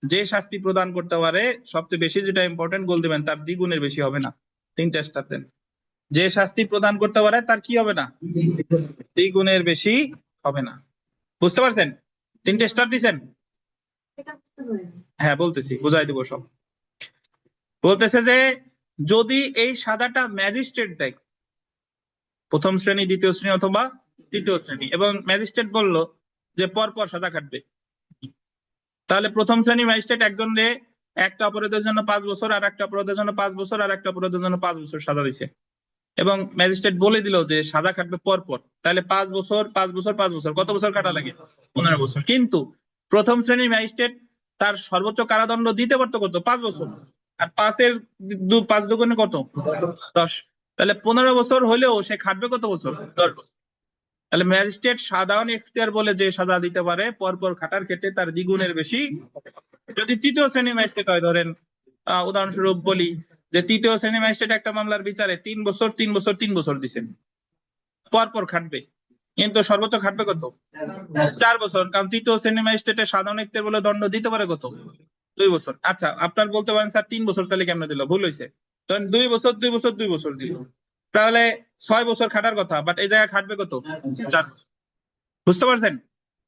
যে শাস্তি প্রদান করতে পারে সবচেয়ে বেশি, যেটা ইম্পর্টেন্ট, গোল দিবেন তার দ্বিগুণের বেশি হবে না। 3টা স্টার দেন। যে শাস্তি প্রদান করতে পারে তার কি হবে না? দ্বিগুণের বেশি হবে না। বুঝতে পারছেন? 3টে স্টার দিছেন? এটা বুঝতে পারিনি। হ্যাঁ বলতেছি, বুঝাই দিব সব। বলতেছে যে যদি এই সাজাটা ম্যাজিস্ট্রেট দেয়, প্রথম শ্রেণী, দ্বিতীয় শ্রেণী অথবা তৃতীয় শ্রেণী, এবং ম্যাজিস্ট্রেট বলল যে পরপর সাজা খাটবে, তাহলে প্রথম শ্রেণী ম্যাজিস্ট্রেট একজনকে একটা অপরাধের জন্য 5 বছর, আর একটা অপরাধের জন্য 5 বছর, আর একটা অপরাধের জন্য 5 বছর সাজা দিছে, এবং ম্যাজিস্ট্রেট বলে দিল যে সাজা খাটবে পরপর, তাহলে 5 বছর 5 বছর 5 বছর, কত বছর কাটা লাগে? 15 বছর। কিন্তু প্রথম শ্রেণীর ম্যাজিস্ট্রেট তার সর্বোচ্চ কারাদণ্ড দিতে পারতো কত? 5 বছর। আর 5 দুগুণে কত? 10। তাহলে 15 বছর হলেও সে খাটবে কত বছর? 10 বছর। তাহলে ম্যাজিস্ট্রেট সাধারণ এখতিয়ার বলে যে সাজা দিতে পারে পরপর খাটার ক্ষেত্রে তার দ্বিগুণের বেশি। যদি তৃতীয় শ্রেণীর ম্যাজিস্ট্রেট হয়, ধরেন উদাহরণস্বরূপ বলি যে তৃতীয় শ্রেণীর ম্যাজিস্ট্রেট একটা মামলার বিচারে 3 বছর 3 বছর 3 বছর দিচ্ছেন, পরপর খাটবে, কিন্তু সর্বোচ্চ খাটবে কত? 4 বছর, কারণ তৃতীয় শ্রেণীর ম্যাজিস্ট্রেটের সাধারণ এখতিয়ার বলে দণ্ড দিতে পারে কত? 2 বছর। আচ্ছা, আপনার বলতে পারেন স্যার 3 বছর তাহলে কেমনে দিল? ভুল হয়েছে। ধরেন 2 বছর 2 বছর 2 বছর দিল, তাহলে 6 বছর খাটার কথা, বাট এই জায়গায় খাটবে কত? 4 বছর। বুঝতে পারছেন?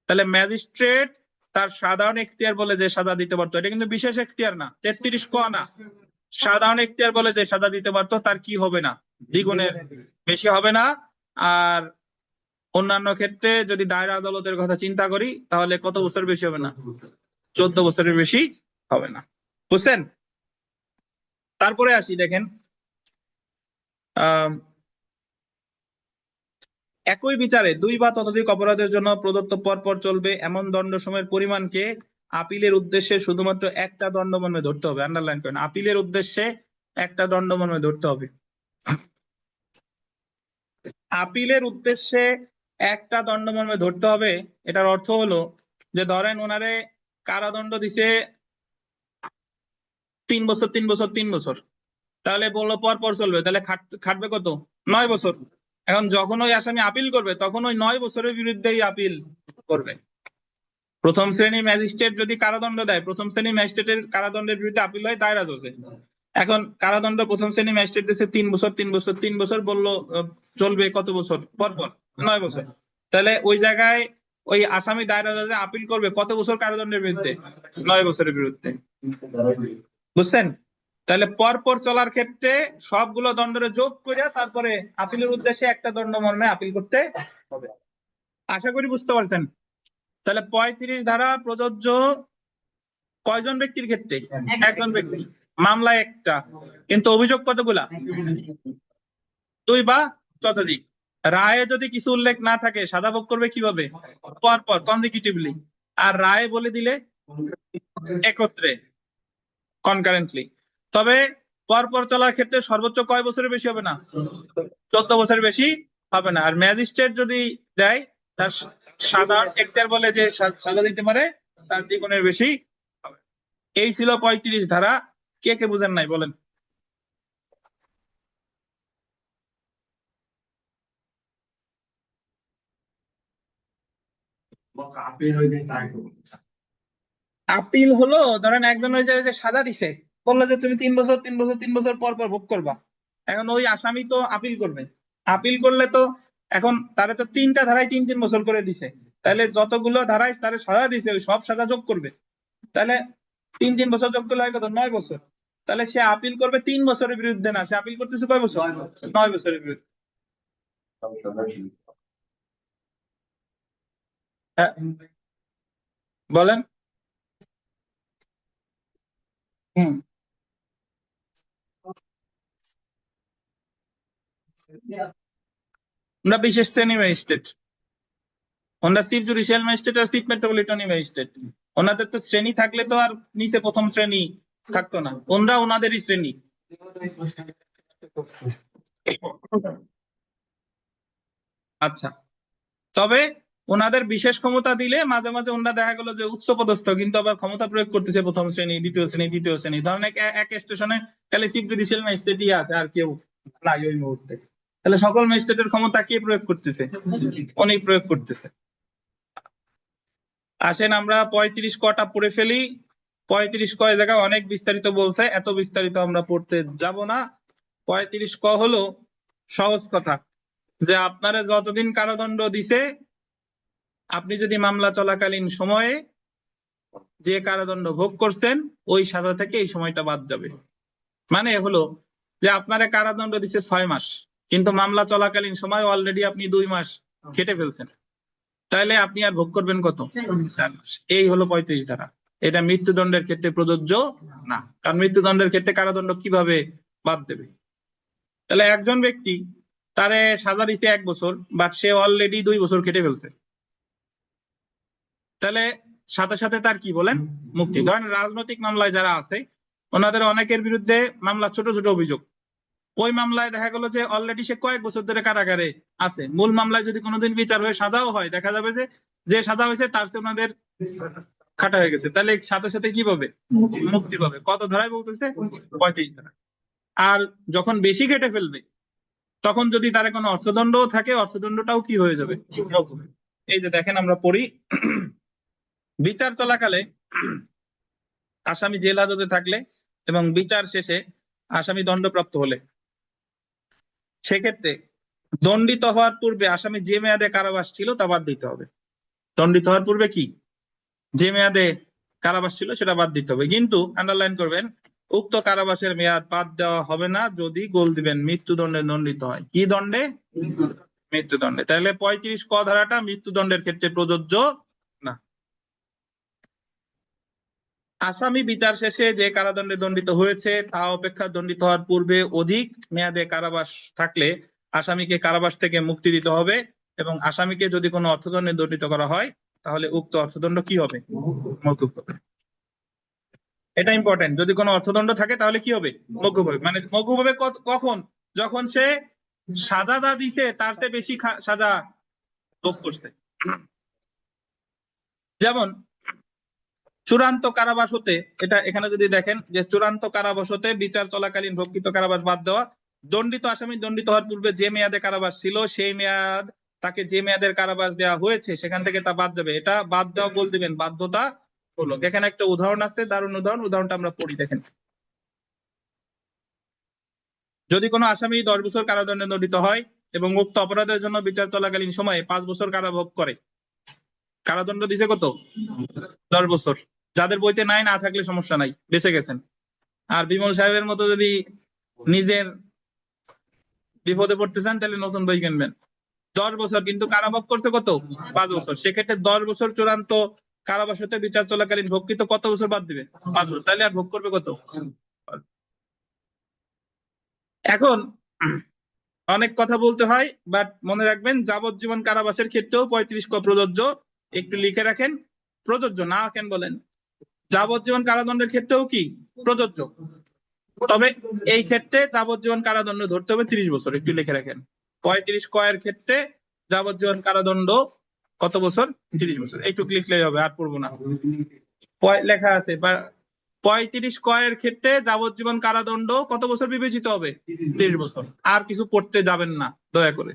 তাহলে ম্যাজিস্ট্রেট তার সাধারণ এখতিয়ার বলে যে সাজা দিতে পারতো, এটা কিন্তু বিশেষ এখতিয়ার না, 33 ক না, সাধারণ এখতিয়ার বলে যে সাজা দিতে পারতো তার কি হবে না? দ্বিগুণের বেশি হবে না। আর অন্যান্য ক্ষেত্রে যদি দায়রা আদালতের কথা চিন্তা করি তাহলে কত বছর বেশি হবে না? 14 বছরের বেশি হবে না। বুঝছেন? তারপরে আসি, দেখেন আহ একই বিচারে 2 বা ততোধিক অপরাধের জন্য প্রদত্ত পরপর চলবে এমন দণ্ড সময়ের পরিমাণকে আপিলের উদ্দেশ্যে শুধুমাত্র একটা দণ্ডমর্মে ধরতে হবে। আন্ডারলাইন করেন, আপিলের উদ্দেশ্যে একটা দণ্ডমর্মে ধরতে হবে। আপিলের উদ্দেশ্যে একটা দণ্ডমর্মে ধরতে হবে, এটার অর্থ হলো যে ধরেন ওনারে কারাদণ্ড দিছে 3 বছর 3 বছর 3 বছর, তাহলে বললো পরপর চলবে, তাহলে খাটবে কত? 9 বছর। এখন যখন ওই আসামি আপিল করবে তখন ওই 9 বছরের বিরুদ্ধেই আপিল করবে। প্রথম শ্রেণী ম্যাজিস্ট্রেট যদি কারাদণ্ড দেয়, প্রথম শ্রেণী ম্যাজিস্ট্রেটের কারাদণ্ডের বিরুদ্ধে আপিল হয় দায়রা জজে। এখন কারাদণ্ড প্রথম শ্রেণী ম্যাজিস্ট্রেট দিয়েছে 3 বছর 3 বছর 3 বছর, বললো চলবে কত বছর? পরপর 9 বছর। তাহলে ওই জায়গায় ওই আসামি দায়রা জজে আপিল করবে কত বছর কারাদণ্ডের বিরুদ্ধে? 9 বছরের বিরুদ্ধে। বুঝছেন? তাহলে পরপর চলার ক্ষেত্রে সবগুলো দণ্ডরে যোগ করে তারপরে আপিলের উদ্দেশ্যে একটা দণ্ড মর্মে আপিল করতে হবে। আশা করি বুঝতে পারছেন। তাহলে 35 ধারা প্রযোজ্য কয়জন ব্যক্তির ক্ষেত্রে? একজন ব্যক্তি। মামলা একটা, কিন্তু অভিযোগ কতগুলা? 2 বা ততোধিক। রায়ে যদি কিছু উল্লেখ না থাকে সাজা ভোগ করবে কিভাবে? পরপর, কনজিকিউটিভলি। আর রায়ে বলে দিলে একত্রে, কনকারেন্টলি। তবে পরপর চলার ক্ষেত্রে সর্বোচ্চ কয় বছরের বেশি হবে না? 14 বছরের বেশি হবে না। আর ম্যাজিস্ট্রেট যদি দেয় তার সাধারণ এখতিয়ার বলে যে সাজা দিতে পারে তার দ্বিগুণের বেশি হবে। এই ছিল 35 ধারা। কে কে বুঝেন নাই বলেন? আপিল হলো ধরেন একজন ওই যে সাজা দিছে, বললো যে তুমি 3 বছর পর পর ভোগ করবা। এখন ওই আসামি তো আপিল করবে, আপিল করলে তো এখন তারে তো 3টা ধারায় 3 বছর করে দিছে, তাহলে যতগুলো ধারায় তারে সাজা দিছে ওই সব সাজা যোগ করবে, তাহলে 3 বছর যোগ করলে হয় কত, 9 বছর। তাহলে সে আপিল করবে 3 বছরের বিরুদ্ধে না, সে আপিল করতেছে কয় বছর, 9 বছরের বিরুদ্ধে। হ্যাঁ, বলেন। হুম, আমরা বিশেষ শ্রেণী ম্যাজিস্ট্রেট, ওনারা চিফ জুডিশিয়াল ম্যাজিস্ট্রেট আর চিফ মেট্রোপলিটন ম্যাজিস্ট্রেট। ওনাদের তো শ্রেণী থাকলে তো আর নিচে প্রথম শ্রেণী থাকতো না, ওনরা ওনাদেরই শ্রেণী। আচ্ছা, তবে ওনাদের বিশেষ ক্ষমতা দিলে মাঝে মাঝে ওনারা দেখা গেল যে উচ্চ পদস্থ কিন্তু আবার ক্ষমতা প্রয়োগ করতেছে প্রথম শ্রেণী, দ্বিতীয় শ্রেণী, তৃতীয় শ্রেণী। ধরেন এক স্টেশনে খালি চিফ জুডিশিয়াল ম্যাজিস্ট্রেটই আছে আর কেউ নাই ওই মুহূর্তে, তাহলে সকল ম্যাজিস্ট্রেটের ক্ষমতা কে প্রয়োগ করতেছে, উনি প্রয়োগ করতেছে। আসেন আমরা 35 কটা পড়ে ফেলি। 35 ক জায়গায় অনেক বিস্তারিত বলছে, এত বিস্তারিত আমরা পড়তে যাব না। 35 ক হলো সহজ কথা, যে আপনারা যতদিন কারাদণ্ড দিছে আপনি যদি মামলা চলাকালীন সময়ে যে কারাদণ্ড ভোগ করছেন ওই সাজা থেকে এই সময়টা বাদ যাবে। মানে হলো যে আপনারা কারাদণ্ড দিছে 6 মাস, কিন্তু মামলা চলাকালীন সময় অলরেডি আপনি 2 মাস কেটে ফেলছেন, তাহলে আপনি আর ভোগ করবেন কত, 4 মাস। এই হলো 35 ধারা। এটা মৃত্যুদণ্ডের ক্ষেত্রে প্রযোজ্য না, কারণ মৃত্যুদণ্ডের ক্ষেত্রে কারাদণ্ড কিভাবে বাদ দেবে। তাহলে একজন ব্যক্তি তারে সাজা দিতে 1 বছর, বাট সে অলরেডি 2 বছর কেটে ফেলছে, তাহলে সাথে সাথে তার কি বলেন, মুক্তি। ধরেন রাজনৈতিক মামলায় যারা আছে ওনাদের অনেকের বিরুদ্ধে মামলা ছোট ছোট অভিযোগ, ওই মামলায় দেখা গেল যে অলরেডি সে কয়েক বছর ধরে কারাগারে আছে। মূল মামলায় যদি কোনোদিন বিচার হয়ে সাজাও হয় দেখা যাবে যে যে সাজা হয়েছে তার চেয়ে ওনাদের খাটা হয়ে গেছে, তাহলে সাথে সাথে কি পাবে, মুক্তি পাবে। কত ধারায় বলতেছে, 35 ধারা। আর যখন বেশি কেটে ফেলবে তখন যদি তার কোনো অর্থদণ্ডও থাকে অর্থদণ্ডটাও কি হয়ে যাবে, মওকুফ। এই যে দেখেন আমরা পড়ি, বিচার চলাকালে আসামি জেল হাজতে থাকলে এবং বিচার শেষে আসামি দণ্ডপ্রাপ্ত হলে সেক্ষেত্রে দণ্ডিত হওয়ার পূর্বে আসামি যে মেয়াদে কারাবাস ছিল তা বাদ দিতে হবে। দণ্ডিত হওয়ার পূর্বে কি, যে মেয়াদে কারাবাস ছিল সেটা বাদ দিতে হবে, কিন্তু আন্ডারলাইন করবেন উক্ত কারাবাসের মেয়াদ বাদ দেওয়া হবে না যদি গোল দিবেন মৃত্যুদণ্ডে দণ্ডিত হয়। কি দণ্ডে, মৃত্যুদণ্ডে। তাহলে 35 ক ধারাটা মৃত্যুদণ্ডের ক্ষেত্রে প্রযোজ্য না। আসামি বিচার শেষে যে কারাদণ্ডে দণ্ডিত হয়েছে তা অপেক্ষা দণ্ডিত হওয়ার পূর্বে অধিক মেয়াদে কারাবাস থাকলে আসামিকে কারাবাস থেকে মুক্তি দিতে হবে, এবং আসামিকে যদি কোনো অর্থদণ্ডে দণ্ডিত করা হয় তাহলে উক্ত অর্থদণ্ড কি হবে, মওকুফ হবে। এটা ইম্পর্টেন্ট, যদি কোনো অর্থদণ্ড থাকে তাহলে কি হবে, মওকুফ হবে। মানে মওকুফ হবে কখন, যখন সে সাজা যা দিছে তার চেয়ে বেশি সাজা ভোগ করছে। যেমন চূড়ান্ত কারাবাস হতে, এটা এখানে যদি দেখেন যে চূড়ান্ত কারাবাস হতে বিচার চলাকালীন ভোগকৃত কারাবাস বাদ দেওয়া, দণ্ডিত আসামি দণ্ডিত হওয়ার পূর্বে যে মেয়াদে কারাবাস ছিল সেই মেয়াদ তাকে যে মেয়াদের কারাবাস দেওয়া হয়েছে সেখান থেকে তা বাদ যাবে। এটা বাদ দেওয়া বল দিবেন বাধ্যতা হলো। এখানে একটা উদাহরণ আছে, দারুণ উদাহরণ, উদাহরণটা আমরা পড়ি দেখেন। যদি কোনো আসামি 10 বছর কারাদণ্ডে দণ্ডিত হয় এবং উক্ত অপরাধের জন্য বিচার চলাকালীন সময়ে 5 বছর কারাভোগ করে, কারাদণ্ড দিছে কত, 10 বছর। যাদের বইতে নাই না থাকলে সমস্যা নাই, বেঁচে গেছেন। আর বিমল সাহেবের মতো যদি নিজের বিপদে পড়তে চান তাহলে নতুন বই কিনবেন। 10 বছর, কিন্তু কারাভোগ করতে কত, 5 বছর। সেক্ষেত্রে 10 বছর চূড়ান্ত কারাবাস হতে বিচার চলাকালীন ভোগকৃত কত বছর বাদ দিবে, 5 বছর। তাহলে আর ভোগ করবে কত। এখন অনেক কথা বলতে হয়, বাট মনে রাখবেন যাবজ্জীবন কারাবাসের ক্ষেত্রেও 35 ক প্রযোজ্য। একটু লিখে রাখেন, প্রযোজ্য না কেন বলেন, যাবজ্জীবন কারাদণ্ডের ক্ষেত্রেও কি প্রযোজ্য। তবে এই ক্ষেত্রে যাবজ্জীবন কারাদণ্ড ধরতে হবে 30 বছর, একটু লিখে রাখেন। 35 ক এর ক্ষেত্রে যাবজ্জীবন কারাদণ্ড কত বছর, 30 বছর। একটু লিখলেই হবে, আর পড়বো না, লেখা আছে। 35 ক এর ক্ষেত্রে যাবজ্জীবন কারাদণ্ড কত বছর বিবেচিত হবে, 30 বছর। আর কিছু পড়তে যাবেন না দয়া করে,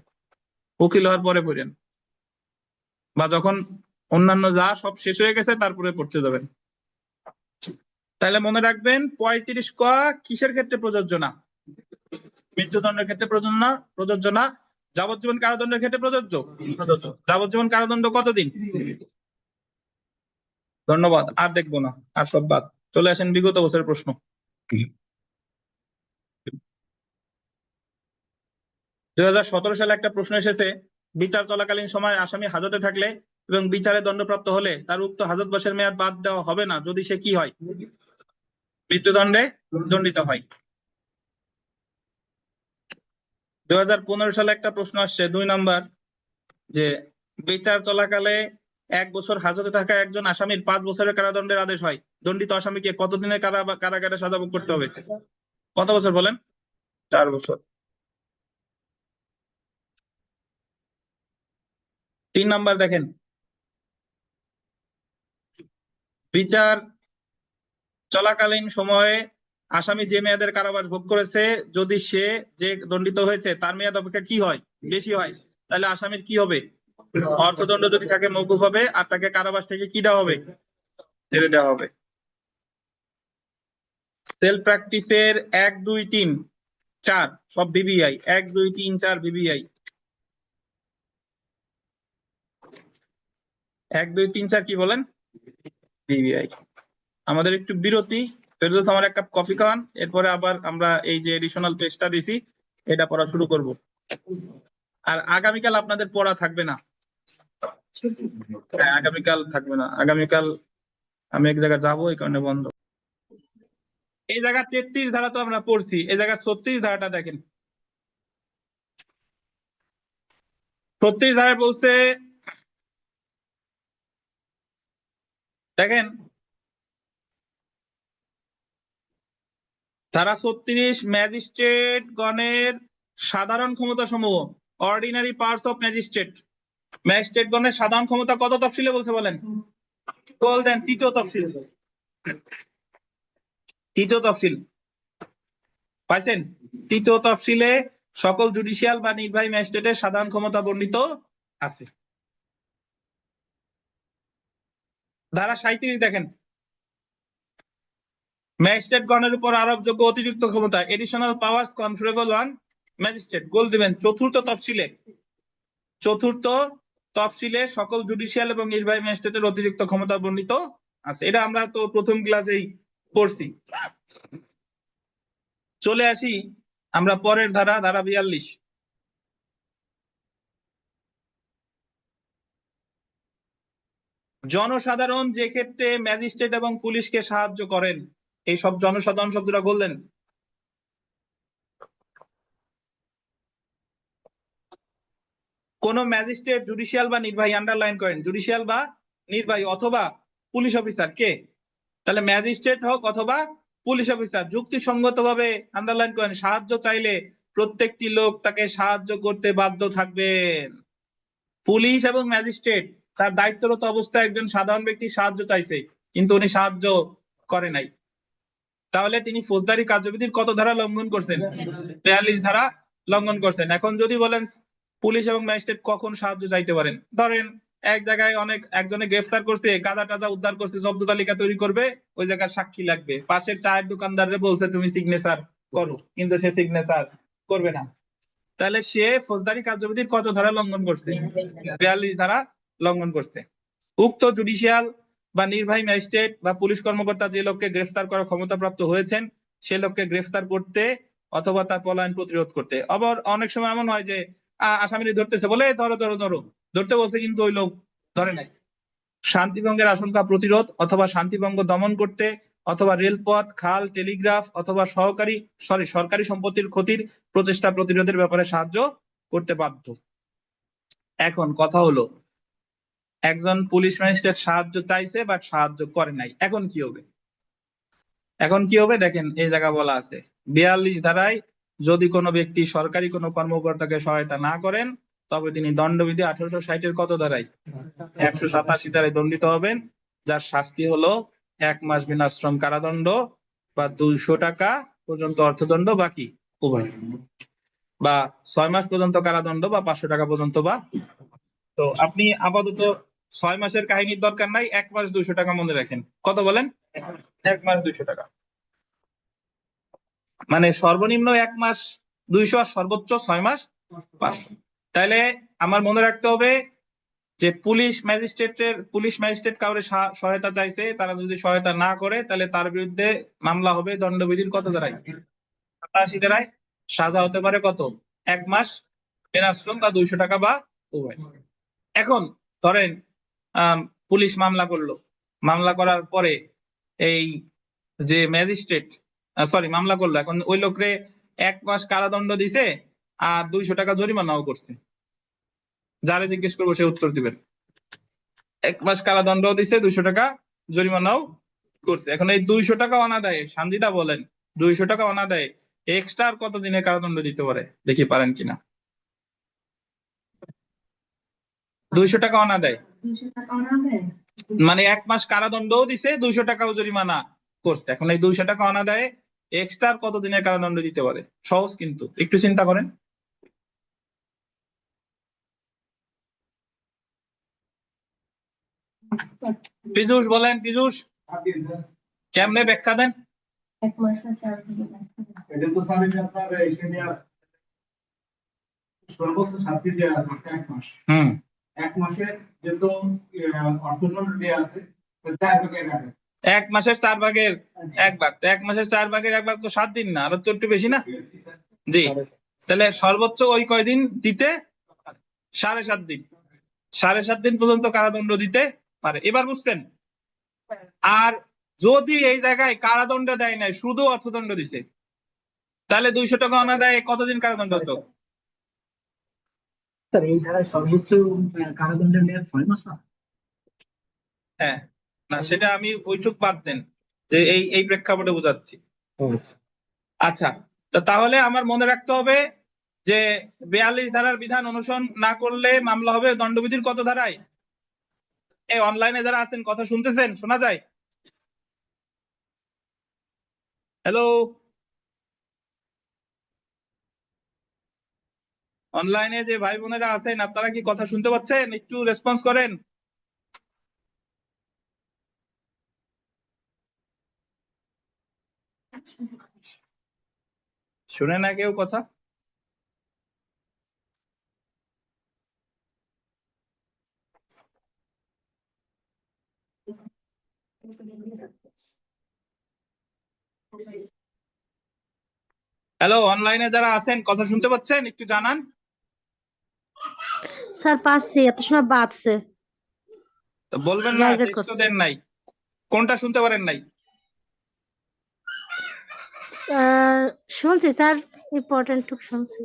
উকিল হওয়ার পরে পড়েন, বা যখন অন্যান্য যা সব শেষ হয়ে গেছে তারপরে পড়তে যাবেন। তাহলে মনে রাখবেন 35 ক কিসের ক্ষেত্রে প্রযোজ্য না? মৃত্যুদণ্ডের ক্ষেত্রে প্রযোজ্য না। যাবজ্জীবন কারাদণ্ডের ক্ষেত্রে প্রযোজ্য। যাবজ্জীবন কারাদণ্ড কতদিন? ধন্যবাদ, আর দেখবো না, আর সব বাদ। চলে আসেন বিগত বছরের প্রশ্ন। 2017 সালে একটা প্রশ্ন এসেছে, বিচার চলাকালীন সময় আসামি হাজতে থাকলে এবং বিচারে দণ্ডপ্রাপ্ত হলে তার উক্ত হাজতবাসের মেয়াদ বাদ দেওয়া হবে না যদি সে কি হয়? মৃত্যুদণ্ডে দণ্ডিত হয়। 2015 সালে একটা প্রশ্ন আসছে 2 নম্বর, যে বিচার চলাকালে 1 বছর হাজতে থাকা একজন আসামির 5 বছরের কারাদণ্ডের আদেশ হয়, দণ্ডিত আসামিকে কতদিনের কারাগারে সাজা ভোগ করতে হবে? কত বছর বলেন? 4 বছর। 3 নাম্বার দেখেন, বিচার চলাকালীন সময়ে আসামি যে মেয়াদের কারাবাস ভোগ করেছে যদি সে যে দণ্ডিত হয়েছে তার মেয়াদ অপেক্ষা কি হয়? বেশি হয়, তাহলে আসামির কি হবে? অর্থদণ্ড যদি থাকে মওকুফ হবে, আর তাকে কারাবাস থেকে কি দেওয়া হবে? ছেড়ে দেওয়া হবে। সেলফ প্র্যাকটিসের 1, 2, 3, 4 সব বিবিআই। 1, 2, 3, 4 বিবিআই। 1, 2, 3, 4 কি বলেন? বিবিআই। আমাদের একটু বিরতি। ফেরদৌস আমার 1 কাপ কফি খাওয়ান, এরপরে আবার আমরা এই যে এডিশনাল পেজটা দিছি এটা পড়া শুরু করব। আর আগামীকাল আপনাদের পড়া থাকবে না। হ্যাঁ, আগামীকাল থাকবে না। আগামীকাল আমি এক জায়গায় যাবো, এই কারণে বন্ধ। এই জায়গা 33 ধারা তো আমরা পড়ছি, এই জায়গা 36 ধারাটা দেখেন। 36 ধারায় বলছে, দেখেন ধারা 36, ম্যাজিস্ট্রেট গণের সাধারণ ক্ষমতা সমূহ, ordinary powers of magistrate. Magistrate গণের সাধারণ ক্ষমতা কত তফসিলে বলছে বলেন? বল দেন, 3য় তফসিল। 3য় তফসিল পাইছেন? 3য় তফসিলে সকল জুডিশিয়াল বা নির্বাহী ম্যাজিস্ট্রেটের সাধারণ ক্ষমতা বর্ণিত আছে। ধারা 37 দেখেন, ম্যাজিস্ট্রেট গণের উপর আরোপযোগ্য অতিরিক্ত ক্ষমতা, এডিশনাল পাওয়ার্স কনফারেবল অন ম্যাজিস্ট্রেট। গোল দিবেন 4র্থ তফসিলে। 4র্থ তফসিলে সকল জুডিশিয়াল এবং নির্বাহী ম্যাজিস্ট্রেটের অতিরিক্ত ক্ষমতা বর্ণিত আছে। এটা আমরা তো প্রথম ক্লাসেই পড়ছি। চলে আসি আমরা পরের ধারা, ধারা 42। জনসাধারণ যে ক্ষেত্রে ম্যাজিস্ট্রেট এবং পুলিশকে সাহায্য করেন, এই সব জনসাধারণ শব্দটা বললেন। কোন ম্যাজিস্ট্রেট, জুডিশিয়াল বা নির্বাহী, আন্ডারলাইন করেন, জুডিশিয়াল বা নির্বাহী অথবা পুলিশ অফিসার কে? তাহলে ম্যাজিস্ট্রেট হোক অথবা পুলিশ অফিসার, যুক্তিসঙ্গতভাবে আন্ডারলাইন করেন, সাহায্য চাইলে প্রত্যেকটি লোক তাকে সাহায্য করতে বাধ্য থাকবেন। পুলিশ এবং ম্যাজিস্ট্রেট তার দায়িত্বরত অবস্থায় একজন সাধারণ ব্যক্তি সাহায্য চাইছে, কিন্তু উনি সাহায্য করে নাই, তাহলে তিনি ফৌজদারি কার্যবিধির কত ধারা লঙ্ঘন করছেন? 43 ধারা লঙ্ঘন করছেন। এখন যদি বলেন পুলিশ এবং ম্যাজিস্ট্রেট কখন সাহায্য চাইতে পারেন, ধরেন এক জায়গায় একজনে গ্রেফতার করছে, গাঁজা টাজা উদ্ধার করছে, জব্দ তালিকা তৈরি করবে, ওই জায়গায় সাক্ষী লাগবে, পাশের চায়ের দোকানদারে বলছে তুমি সিগনেচার করো, কিন্তু সে সিগনেচার করবে না, তাহলে সে ফৌজদারি কার্যবিধির কত ধারা লঙ্ঘন করছে? 42 ধারা লঙ্ঘন করছে। উক্ত জুডিশিয়াল বা নির্বাহী ম্যাজিস্ট্রেট বা পুলিশ কর্মকর্তা যে লোককে গ্রেফতার করার ক্ষমতাপ্রাপ্ত হয়েছেন সে লোককে গ্রেফতার করতে অথবা তার পলায়ন প্রতিরোধ করতে। আবার অনেক সময় এমন হয় যে আসামিরা ধরতেছে, বলে ধরো ধরো ধরো, ধরতে বলছে কিন্তু ওই লোক ধরে নাই, শান্তিভঙ্গের আশঙ্কা প্রতিরোধ অথবা শান্তিভঙ্গ দমন করতে, অথবা রেলপথ, খাল, টেলিগ্রাফ অথবা সরকারি সম্পত্তির ক্ষতির প্রচেষ্টা প্রতিরোধের ব্যাপারে সাহায্য করতে বাধ্য। এখন কথা হলো, একজন পুলিশ ম্যাজিস্ট্রেট সাহায্য চাইছে বাট সাহায্য করে নাই, এখন কি হবে? এখন কি হবে দেখেন, এই জায়গা বলা আছে 42 ধারায় যদি কোনো ব্যক্তি সরকারি কোনো কর্মকর্তাকে সহায়তা না করেন তবে তিনি দণ্ডবিধি 1860 এর কত ধারায়? 187 ধারায় দণ্ডিত হবেন, যার শাস্তি হলো 1 মাস বিনাশ্রম কারাদণ্ড বা 200 টাকা পর্যন্ত অর্থদণ্ড, বাকি উভয়, বা 6 মাস পর্যন্ত কারাদণ্ড বা 500 টাকা পর্যন্ত। বা তো আপনি আপাতত 6 মাসের কাহিনীর দরকার নাই, 1 মাস 200 টাকা মনে রাখেন। কত বলেন? 1 মাস 200 টাকা, মানে সর্বনিম্ন 1 মাস 200 আর সর্বোচ্চ 6 মাস 500। তাহলে আমার মনে রাখতে হবে যে পুলিশ ম্যাজিস্ট্রেট কাউরে সহায়তা চাইছে, তারা যদি সহায়তা না করে তাহলে তার বিরুদ্ধে মামলা হবে দণ্ডবিধির কত ধারায়? 87 ধারায়। সাজা হতে পারে কত? 1 মাস বেনাশ্রম বা 200 টাকা বা উভয়। এখন ধরেন পুলিশ মামলা করলো, মামলা করার পরে এই যে ম্যাজিস্ট্রেট মামলা করলো, এখন ওই লোকরে 1 মাস কারাদণ্ড দিছে আর 200 টাকা জরিমানাও করছে। যারে জিজ্ঞেস করবো সে উত্তর দিবেন। 1 মাস কারাদণ্ড দিছে, 200 টাকা জরিমানাও করছে। এখন এই 200 টাকা অনাদায়ে সানজিদা বলেন, 200 টাকা অনাদায়ে এক্সট্রা আর কত দিনের কারাদণ্ড দিতে পারে? দেখি পারেন কিনা। 200 টাকা অনাদায়ে 200 টাকা অনাদায়ে মানে 1 মাস কারাদণ্ডও দিছে, 200 টাকাও জরিমানা করছে। এখন এই 200 টাকা অনাদায়ে এক্সট্রা আর কত দিনের কারাদণ্ড দিতে পারে? সহজ কিন্তু, একটু চিন্তা করেন। পীযূষ বলেন, পীযূষ কেমনে ব্যাখ্যা দেন? 1 মাস আর 4 দিন এটা তো স্যার এটা আপনার এখানে সর্বোচ্চ শাস্তি দেওয়া আছে 1 মাস। 1 মাসের যেহেতু অর্থদণ্ড দেওয়া আছে 4 ভাগের 1 মাসের 4 ভাগের 1 ভাগ, তো 1 মাসের 4 ভাগের 1 ভাগ তো 7 দিন না, আরো তো একটু বেশি না? জি, তাহলে সর্বোচ্চ ওই কয়দিন দিতে? 7.5 দিন। 7.5 দিন পর্যন্ত কারাদণ্ড দিতে পারে। এবার বুঝছেন? আর যদি এই জায়গায় কারাদণ্ড দেয় নাই, শুধু অর্থদণ্ড দিছে, তাহলে 200 টাকা অনাদায়ে কতদিন কারাদণ্ড হতো? স্যার এই ধারায় সর্বোচ্চ কারাদণ্ডের মেয়াদ 6 মাস না? হ্যাঁ, না সেটা আমি ওইটুক বাদ দেন, যে এই প্রেক্ষাপটে বোঝাচ্ছি। আচ্ছা, তো তাহলে আমার মনে রাখতে হবে যে 42 ধারার বিধান অনুসরণ না করলে মামলা হবে দণ্ডবিধির কত ধারায়? এই অনলাইনে যারা আছেন কথা শুনতেছেন? শোনা যায়? হ্যালো, অনলাইনে যে ভাই বোনেরা আছেন আপনারা কি কথা শুনতে পাচ্ছেন? একটু রেসপন্স করেন। শুনে না কেউ কথা? হ্যালো, অনলাইনে যারা আছেন কথা শুনতে পাচ্ছেন? একটু জানান। স্যার পাচ্ছি, এত সময় বাজছে তো বলবেন না, ভাইব্রেট টেক্সটও করছে। দেন নাই। কোনটা শুনতে পারেন নাই? শুনছি স্যার, ইম্পর্টেন্ট টুক শুনছি।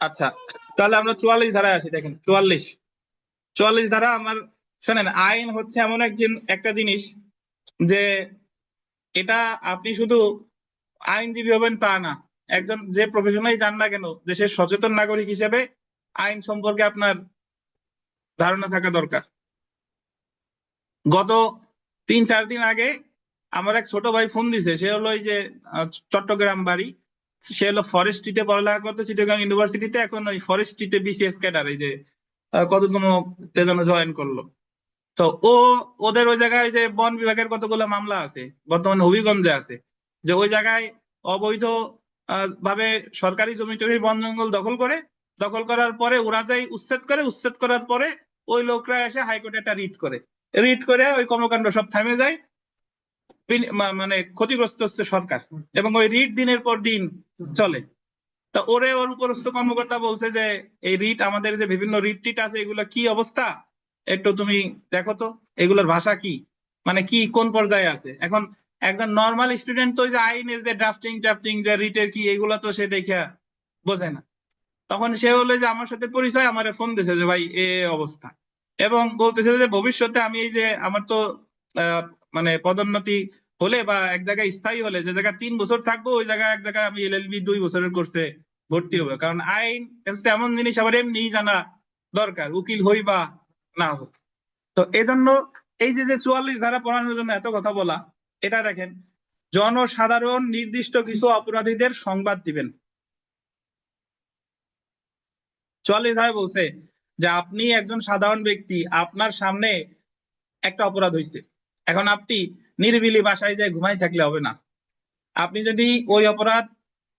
আচ্ছা, তাহলে আমরা 44 ধারায় আসি। দেখেন 44 ধারা আমার, শোনেন, আইন হচ্ছে এমন একটা জিনিস যে এটা আপনি শুধু আইনজীবী হবেন তা না, একজন যে প্রফেশনাল যান না কেন, দেশের সচেতন নাগরিক হিসেবে আইন সম্পর্কে আপনার ধারণা থাকা দরকার। গত 3-4 দিন আগে আমার এক ছোট ভাই ফোন দিছে, সে হলো এই যে চট্টগ্রাম বাড়ি, সে হলো ফরেস্ট্রিতে পড়ালেখা করতে চিটাগাং ইউনিভার্সিটিতে, এখন ওই ফরেস্ট্রিতে বিসিএস ক্যাডার, এই যে কততম যেন জয়েন করলো। তো ওদের ওই জায়গায় যে বন বিভাগের কতগুলো মামলা আছে, বর্তমানে হবিগঞ্জে আছে, যে ওই জায়গায় অবৈধ ভাবে সরকারি জমি টমি বন জঙ্গল দখল করার পরে ওরা যাই উচ্ছেদ করার পরে ওই লোকরা এসে হাইকোর্টে একটা রিট করে ওই কর্মকাণ্ড সব থামে যায়। মানে ক্ষতিগ্রস্ত হচ্ছে সরকার, এবং ওই রিট দিনের পর দিন চলে। তা ওর উপরস্থ কর্মকর্তা বলছে যে এই রিট, আমাদের যে বিভিন্ন রিট আছে, এগুলো কি অবস্থা একটু তুমি দেখো তো, এগুলোর ভাষা কি, মানে কি কোন পর্যায়ে আছে। এখন একজন নর্মাল স্টুডেন্ট তো যে আইনের যে ড্রাফটিং যে রিটের কি, এগুলো তো সে দেখে বোঝে না। তখন সে হলো যে আমার সাথে পরিচয়, আমারে ফোন দিছে যে ভাই এ অবস্থা, এবং বলতেছে যে ভবিষ্যতে আমি এই যে আমার তো মানে পদোন্নতি হলে বা এক জায়গায় স্থায়ী হলে, যে জায়গায় 3 বছর থাকবো ওই জায়গায় এক জায়গায় আমি এলএলবি 2 বছরের কোর্সে ভর্তি হবে। কারণ আইন হচ্ছে এমন জিনিস, আবার এমনি জানা দরকার, উকিল হই বা না হোক। তো এই জন্য এই যে 44 ধারা পড়ানোর জন্য এত কথা বলা, এটা দেখেন, জনসাধারণ নির্দিষ্ট কিছু অপরাধীদের সংবাদ দিবেন। 44 ধারায় বলছে যে আপনি একজন সাধারণ ব্যক্তি, আপনার সামনে একটা অপরাধ হয়েছে, এখন আপনি নিরিবিলি বাসায় যায় ঘুমাই থাকলে হবে না। আপনি যদি ওই অপরাধ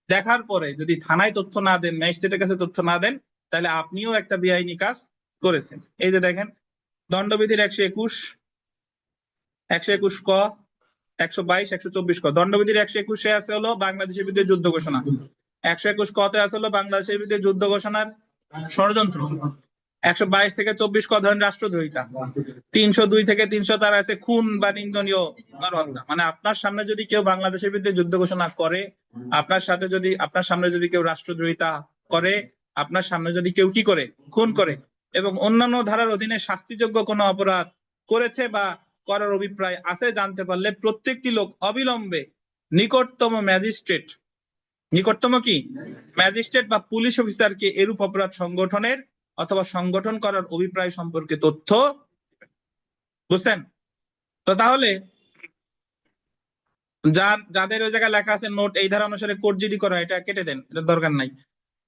দেখার পরে যদি থানায় তথ্য না দেন, ম্যাজিস্ট্রেটের কাছে তথ্য না দেন, তাহলে আপনিও একটা বেআইনি কাজ করেছেন। এই যে দেখেন দণ্ডবিধির 121, 121 ক, 122, 124 ক। দণ্ডবিধির 121-এ আছে হলো বাংলাদেশের বিরুদ্ধে যুদ্ধ ঘোষণা, 121 কতে আছে হলো বাংলাদেশের বিরুদ্ধে যুদ্ধ ঘোষণার ষড়যন্ত্র, 122 থেকে 24 ক ধরেন রাষ্ট্রদ্রোহিতা, 302 থেকে 304 আছে খুন বা নিন্দনীয় গণহত্যা। মানে আপনার সামনে যদি কেউ বাংলাদেশের বিরুদ্ধে যুদ্ধ ঘোষণা করে, আপনার সামনে যদি কেউ রাষ্ট্রদ্রোহিতা করে, আপনার সামনে যদি কেউ কি করে, খুন করে, এবং অন্যান্য ধারার অধীনে শাস্তিযোগ্য কোনো অপরাধ করেছে বা করার অভিপ্রায় আছে জানতে পারলে প্রত্যেকটি লোক অবিলম্বে নিকটতম ম্যাজিস্ট্রেট বা পুলিশ অফিসারকে এরূপ অপরাধ সংগঠনের অথবা সংগঠন করার অভিপ্রায় সম্পর্কে তথ্য, বুঝছেন? তো তাহলে যাদের ওই জায়গায় লেখা আছে নোট এই ধারা অনুসারে কোর্ট জিডি করা, এটা কেটে দেন, এটা দরকার নাই।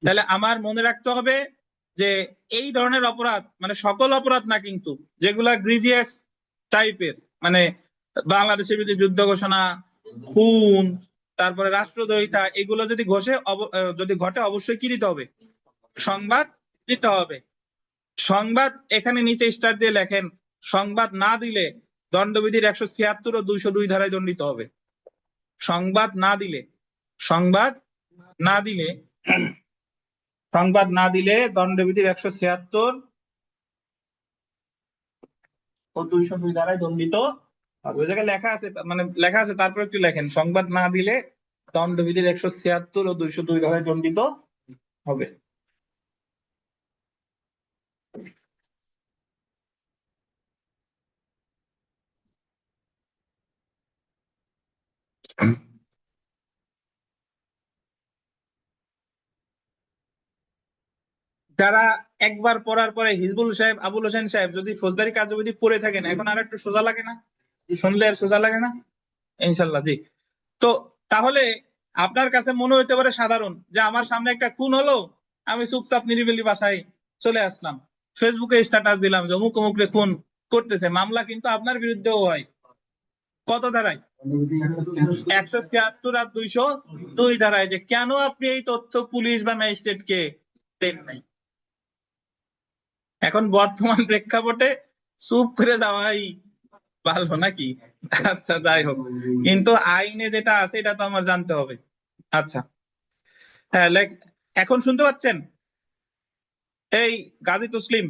তাহলে আমার মনে রাখতে হবে যে এই ধরনের অপরাধ, মানে সকল অপরাধ না, কিন্তু যেগুলা গ্রিভিয়াস টাইপের, মানে বাংলাদেশের বিরুদ্ধে যুদ্ধ ঘোষণা, খুন, তারপরে রাষ্ট্রদ্রোহিতা, এগুলো যদি ঘটে অবশ্যই কি দিতে হবে, সংবাদ দিতে হবে। সংবাদ এখানে নিচে স্টার দিয়ে লেখেন, সংবাদ না দিলে দণ্ডবিধির 176 ও 202 ধারায় দণ্ডিত হবে। সংবাদ না দিলে দণ্ডবিধির 176 ও 202 ধারায় দণ্ডিত হবে। ওই জায়গায় লেখা আছে, মানে লেখা আছে, তারপর একটু লেখেন, সংবাদ না দিলে দণ্ডবিধির 176 ও 202 ধারায় দণ্ডিত হবে। যারা একবার পড়ার পরে হিজবুল সাহেব, আবুল হোসেন সাহেব যদি ফৌজদারি কার্যবিধি পড়ে থাকেন, এখন আর একটু সোজা লাগে না? শুনলে আর সোজা লাগে না? ইনশাল্লাহ। জি। তো তাহলে আপনার কাছে মনে হতে পারে সাধারণ যে আমার সামনে একটা খুন হলো, আমি চুপচাপ নিরিবিলি বাসায় চলে আসলাম, ফেসবুকে স্ট্যাটাস দিলাম যে অমুক অমুক রে খুন করতেছে। মামলা কিন্তু আপনার বিরুদ্ধেও হয়। কত ধারায়? 176 আর 202 ধারায়। যে কেন আপনি এই তথ্য পুলিশ বা ম্যাজিস্ট্রেটকে দেন নাই। এখন বর্তমান প্রেক্ষাপটে চুপ করে দেওয়াই ভালো নাকি? আচ্ছা, যাই হোক, কিন্তু আইনে যেটা আছে এটা তো আমার জানতে হবে। আচ্ছা, হ্যাঁ, এখন শুনতে পাচ্ছেন? এই গাজী তসলিম,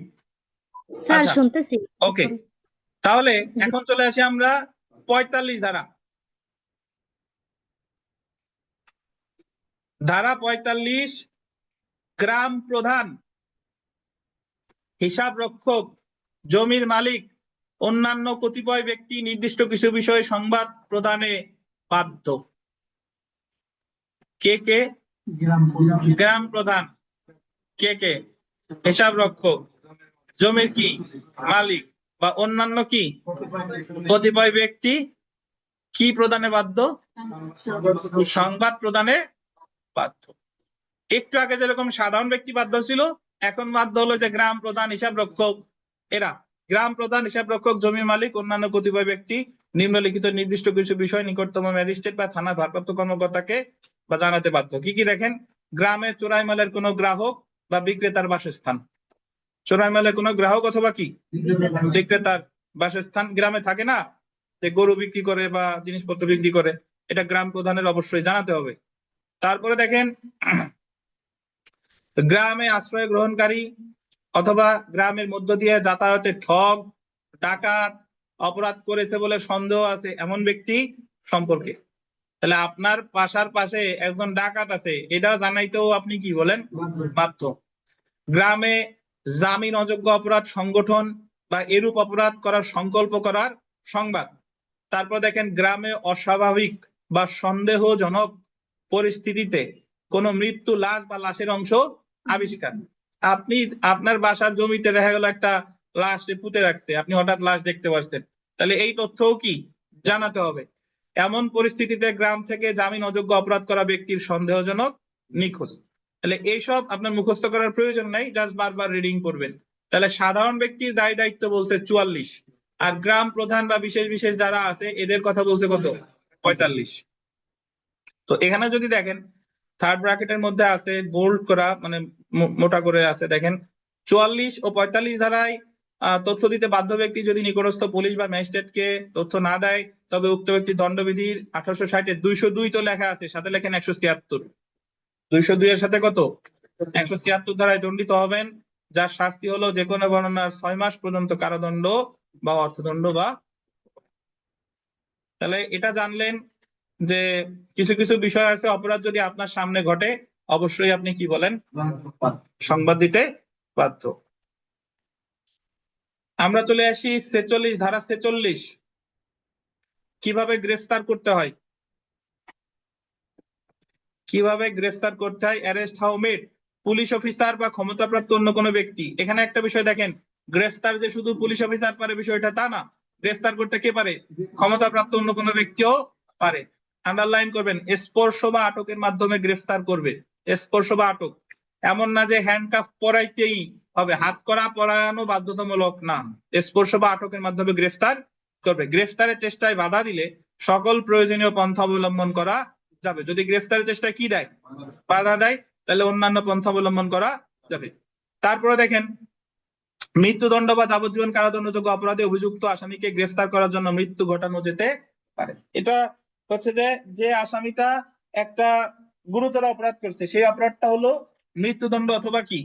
স্যার আচ্ছা, শুনতেছি। ওকে। তাহলে এখন চলে আসি আমরা 45 ধারা। ধারা 45, গ্রাম প্রধান, হিসাব রক্ষক, জমির মালিক, অন্যান্য কতিপয় ব্যক্তি নির্দিষ্ট কিছু বিষয়ে সংবাদ প্রদানে বাধ্য। কে? গ্রাম প্রধান। কে? হিসাব রক্ষক, জমির কি মালিক, বা অন্যান্য কি কতিপয় ব্যক্তি কি প্রদানে বাধ্য? সংবাদ প্রদানে বাধ্য। একটু আগে যেরকম সাধারণ ব্যক্তি বাধ্য ছিল, এখন বাধ্য হলো যে গ্রাম প্রধান, হিসাব রক্ষক, এরা। গ্রাম প্রধান, হিসাব রক্ষক, জমি মালিক, অন্যান্য কতিপয় ব্যক্তি নিম্নলিখিত নির্দিষ্ট কিছু বিষয় নিকটতম ম্যাজিস্ট্রেট বা থানা ভারপ্রাপ্ত কর্মকর্তাকে বা জানাতে বাধ্য। কি কি দেখেন? গ্রামে চোরাই মালের কোনো গ্রাহক বা বিক্রেতার বাসস্থান। চোরাই মালের কোনো গ্রাহক অথবা কি বিক্রেতার বাসস্থান। গ্রামে থাকে না যে গরু বিক্রি করে বা জিনিসপত্র বিক্রি করে, এটা গ্রাম প্রধানের অবশ্যই জানাতে হবে। তারপরে দেখেন, গ্রামে আশ্রয় গ্রহণকারী অথবা গ্রামের মধ্য দিয়ে যাতায়াতে ঠগ, ডাকাত, অপরাধ করেছে বলে সন্দেহ আছে এমন ব্যক্তি সম্পর্কে। তাহলে আপনার বাসার পাশে একজন ডাকাত আছে, এটা জানাইতেও আপনি কি বলেন? বাধ্য। গ্রামে জামিন অযোগ্য অপরাধ সংগঠন বা এরূপ অপরাধ করার সংকল্প করার সংবাদ। তারপর দেখেন, গ্রামে অস্বাভাবিক বা সন্দেহজনক পরিস্থিতিতে কোনো মৃত্যু লাশ বা লাশের অংশ আবিষ্কার। আপনার বাসার জমিতে দেখা গেল একটা লাশ পুঁতে রাখছে, আপনি হঠাৎ লাশ দেখতে পাচ্ছেন, তাহলে এই তথ্যও কি জানাতে হবে। এমন পরিস্থিতিতে গ্রাম থেকে জামিন অযোগ্য অপরাধ করা ব্যক্তির সন্দেহজনক নিখোঁজ। তাহলে এইসব আপনার মুখস্থ করার প্রয়োজন নাই, জাস্ট বারবার রিডিং করবেন। তাহলে সাধারণ ব্যক্তির দায় দায়িত্ব বলছে 44, আর গ্রাম প্রধান বা বিশেষ বিশেষ যারা আছে এদের কথা বলছে কত 45। তো এখানে যদি দেখেন থার্ড ব্র্যাকেটের মধ্যে আছে বোল্ড করা মানে মোটা করে আছে দেখেন 44 ও 45 ধারায় তথ্য দিতে বাধ্য ব্যক্তি যদি নিকটস্থ পুলিশ বা ম্যাজিস্ট্রেটকে তথ্য না দেয় তবে উক্ত ব্যক্তি দণ্ডবিধির 1860 202 তো লেখা আছে, সাথে লেখেন 176। 202 এর সাথে কত 176 ধারায় দণ্ডিত হবেন, যার শাস্তি হলো যে কোনো বর্ণনার 6 মাস পর্যন্ত কারাদণ্ড বা অর্থদণ্ড বা। তাহলে এটা জানলেন যে কিছু কিছু বিষয় আছে, অপরাধ যদি আপনার সামনে ঘটে অবশ্যই আপনি কি বলেন সংবাদ দিতে বাধ্য। আমরা চলে আসি 46 ধারা 46, কিভাবে গ্রেফতার করতে হয়, কিভাবে গ্রেফতার করতে হয়। Arrest how made, police officer বা ক্ষমতাপ্রাপ্ত অন্য কোনো ব্যক্তি। এখানে একটা বিষয় দেখেন, গ্রেফতার যে শুধু পুলিশ অফিসার পারে বিষয়টা তা না, গ্রেফতার করতে কে পারে, ক্ষমতাপ্রাপ্ত অন্য কোনো ব্যক্তিও পারে। আন্ডারলাইন করবেন, স্পর্শ বা আটকের মাধ্যমে গ্রেফতার করবে। স্পর্শ বা আটক, এমন না যে হ্যান্ডকাফ পরাইতেই হবে, হাত করা পরানো বাধ্যতামূলক না, স্পর্শ বা আটকের মাধ্যমে গ্রেফতার করবে। গ্রেফতারের চেষ্টায় বাধা দিলে সকল প্রয়োজনীয় পন্থা অবলম্বন করা যাবে। যদি গ্রেফতারের চেষ্টায় কি দেয়, বাধা দেয়, তাহলে অন্যান্য পন্থা অবলম্বন করা যাবে। তারপরে দেখেন, মৃত্যুদণ্ড বা যাবজ্জীবন কারাদণ্ডযোগ্য অপরাধে অভিযুক্ত আসামিকে গ্রেফতার করার জন্য মৃত্যু ঘটানো যেতে পারে। এটা হচ্ছে যে আসামিটা একটা গুরুতর অপরাধ করছে, সেই অপরাধটা হলো মৃত্যুদণ্ড অথবা কি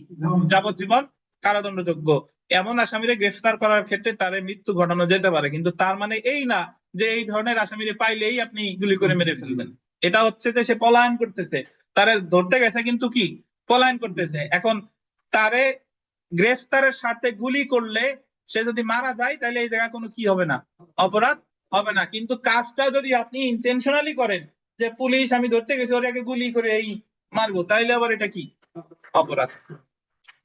যাবজ্জীবন কারাদণ্ডযোগ্য। এমন আসামিরে গ্রেফতার করার ক্ষেত্রে তারে মৃত্যু ঘটানো যেতে পারে, কিন্তু তার মানে এই না যে এই ধরনের আসামিরে পাইলেই আপনি গুলি করে মেরে ফেলবেন। এটা হচ্ছে যে সে পলায়ন করতেছে, তারে ধরতে গেছে কিন্তু কি পলায়ন করতেছে। এখন তারে গ্রেফতারের স্বার্থে গুলি করলে সে যদি মারা যায় তাহলে এই জায়গায় কোনো কি হবে না, অপরাধ হবে না। কিন্তু কাজটা যদি আপনি ইন্টেনশনালি করেন যে পুলিশ আমি ধরতে গেছি ওর আগে গুলি করে এই মারবো, তাইলে আবার এটা কি অপরাধ।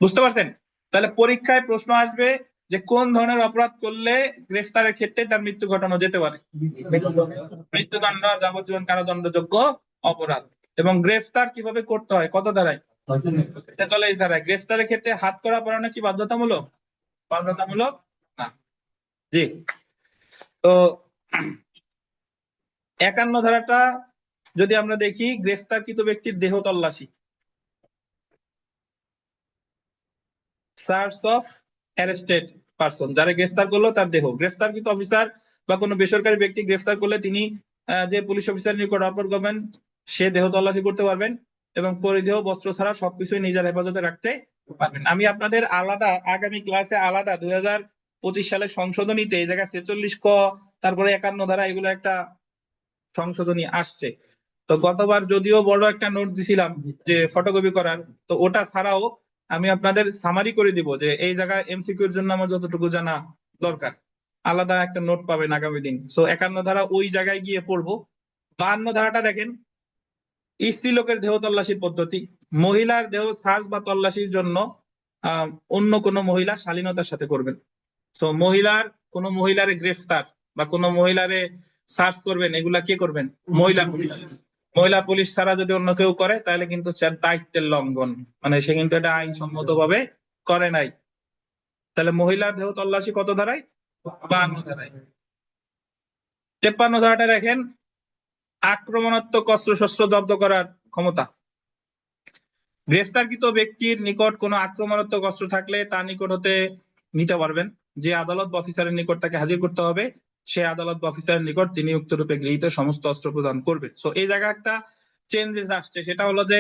বুঝতে পারছেন? তাহলে পরীক্ষায় প্রশ্ন আসবে যে কোন ধরনের অপরাধ করলে গ্রেফতারের ক্ষেত্রে তার মৃত্যু ঘটানো যেতে পারে। মৃত্যুদণ্ড আর যাবজ্জীবন কারাদণ্ডযোগ্য অপরাধ। এবং গ্রেফতার কিভাবে করতে হয়, কত ধারায় 46 ধারায়। গ্রেফতারের ক্ষেত্রে হাত করা পরানো কি বাধ্যতামূলক, বাধ্যতামূলক না। জি, তো 51 ধারাটা যদি আমরা দেখি, গ্রেফতারকৃত ব্যক্তির দেহ তল্লাশি, সার্চ অফ অ্যারেস্টেড পারসন, যারা গ্রেফতার করলো তার দেহ। গ্রেফতারকৃত অফিসার বা কোনো বেসরকারি ব্যক্তি গ্রেফতার করলে তিনি যে পুলিশ অফিসারের নিকট অর্পণ করবেন সে দেহ তল্লাশি করতে পারবেন এবং পরিধেয় বস্ত্র ছাড়া সবকিছুই নিজের হেফাজতে রাখতে পারবেন। আমি আপনাদের আলাদা আগামী ক্লাসে আলাদা 2025 সালের সংশোধনীতে এই জায়গায় 46 ক তারপরে 51 ধারা এগুলো একটা সংশোধনী আসছে। তো গতবার যদিও বড় একটা নোট দিছিলাম যে ফটোকপি করার, তো ওটা ছাড়াও আমি আপনাদের সামারি করে দিব যে এই জায়গায় এমসিকিউ এর জন্য আমার যতটুকু জানা দরকার আলাদা একটা নোট পাবেন আগামী দিন। সো 51 ধারা ওই জায়গায় গিয়ে পড়বো। 52 ধারাটা দেখেন, স্ত্রীলোকের দেহ তল্লাশির পদ্ধতি। মহিলার দেহ সার্চ বা তল্লাশির জন্য অন্য কোনো মহিলা শালীনতার সাথে করবেন। তো কোনো মহিলারে গ্রেফতার বা কোনো মহিলারে সার্চ করবেন, এগুলা কে করবেন, মহিলা পুলিশ। মহিলা পুলিশ ছাড়া যদি অন্য কেউ করে তাহলে কিন্তু দায়িত্বের লঙ্ঘন, মানে সে কিন্তু এটা আইনসম্মত ভাবে করে নাই। তাহলে মহিলার দেহ তল্লাশি কত ধারায়, 52 ধারায়। 53 ধারাটা দেখেন, আক্রমণাত্মক অস্ত্রশস্ত্র জব্দ করার ক্ষমতা। গ্রেফতারকৃত ব্যক্তির নিকট কোনো আক্রমণাত্মক অস্ত্র থাকলে তার নিকট হতে নিতে পারবেন। যে আদালত বা অফিসারের নিকট তাকে হাজির করতে হবে সে আদালত বা অফিসারের নিকট তিনি উক্তরূপে গৃহীত সমস্ত অস্ত্র প্রদান করবে। সো এই জায়গায় একটা চেঞ্জেস আসছে, সেটা হলো যে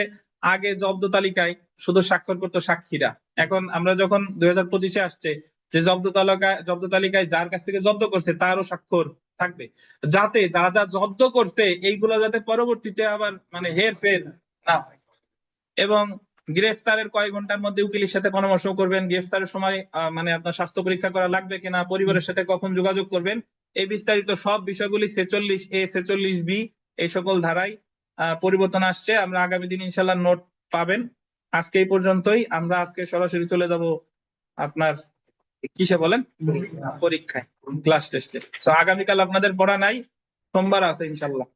আগে জব্দ তালিকায় শুধু স্বাক্ষর করতো সাক্ষীরা, এখন আমরা যখন 2025-এ আসছে যে জব্দ তালিকায় যার কাছ থেকে জব্দ করছে তারও স্বাক্ষর থাকবে, যাতে যা যা জব্দ করতে এইগুলো যাতে পরবর্তীতে আবার মানে হেরফের না হয়। এবং গ্রেফতারের কয়েক ঘন্টার মধ্যে উকিলের সাথে পরামর্শ করবেন, গ্রেফতারের সময় মানে আপনার স্বাস্থ্য পরীক্ষা করা লাগবে কিনা, পরিবারের সাথে কখন যোগাযোগ করবেন, এই বিস্তারিত সব বিষয়গুলি 46A 46B এই সকল ধারায় পরিবর্তন আসছে। আমরা আগামী দিন ইনশাল্লাহ নোট পাবেন। আজকে এই পর্যন্তই, আমরা আজকে সরাসরি চলে যাব আপনার কিসে বলেন, পরীক্ষায়, ক্লাস টেস্টে। তো আগামীকাল আপনাদের পড়া নাই, সোমবার আছে ইনশাল্লাহ।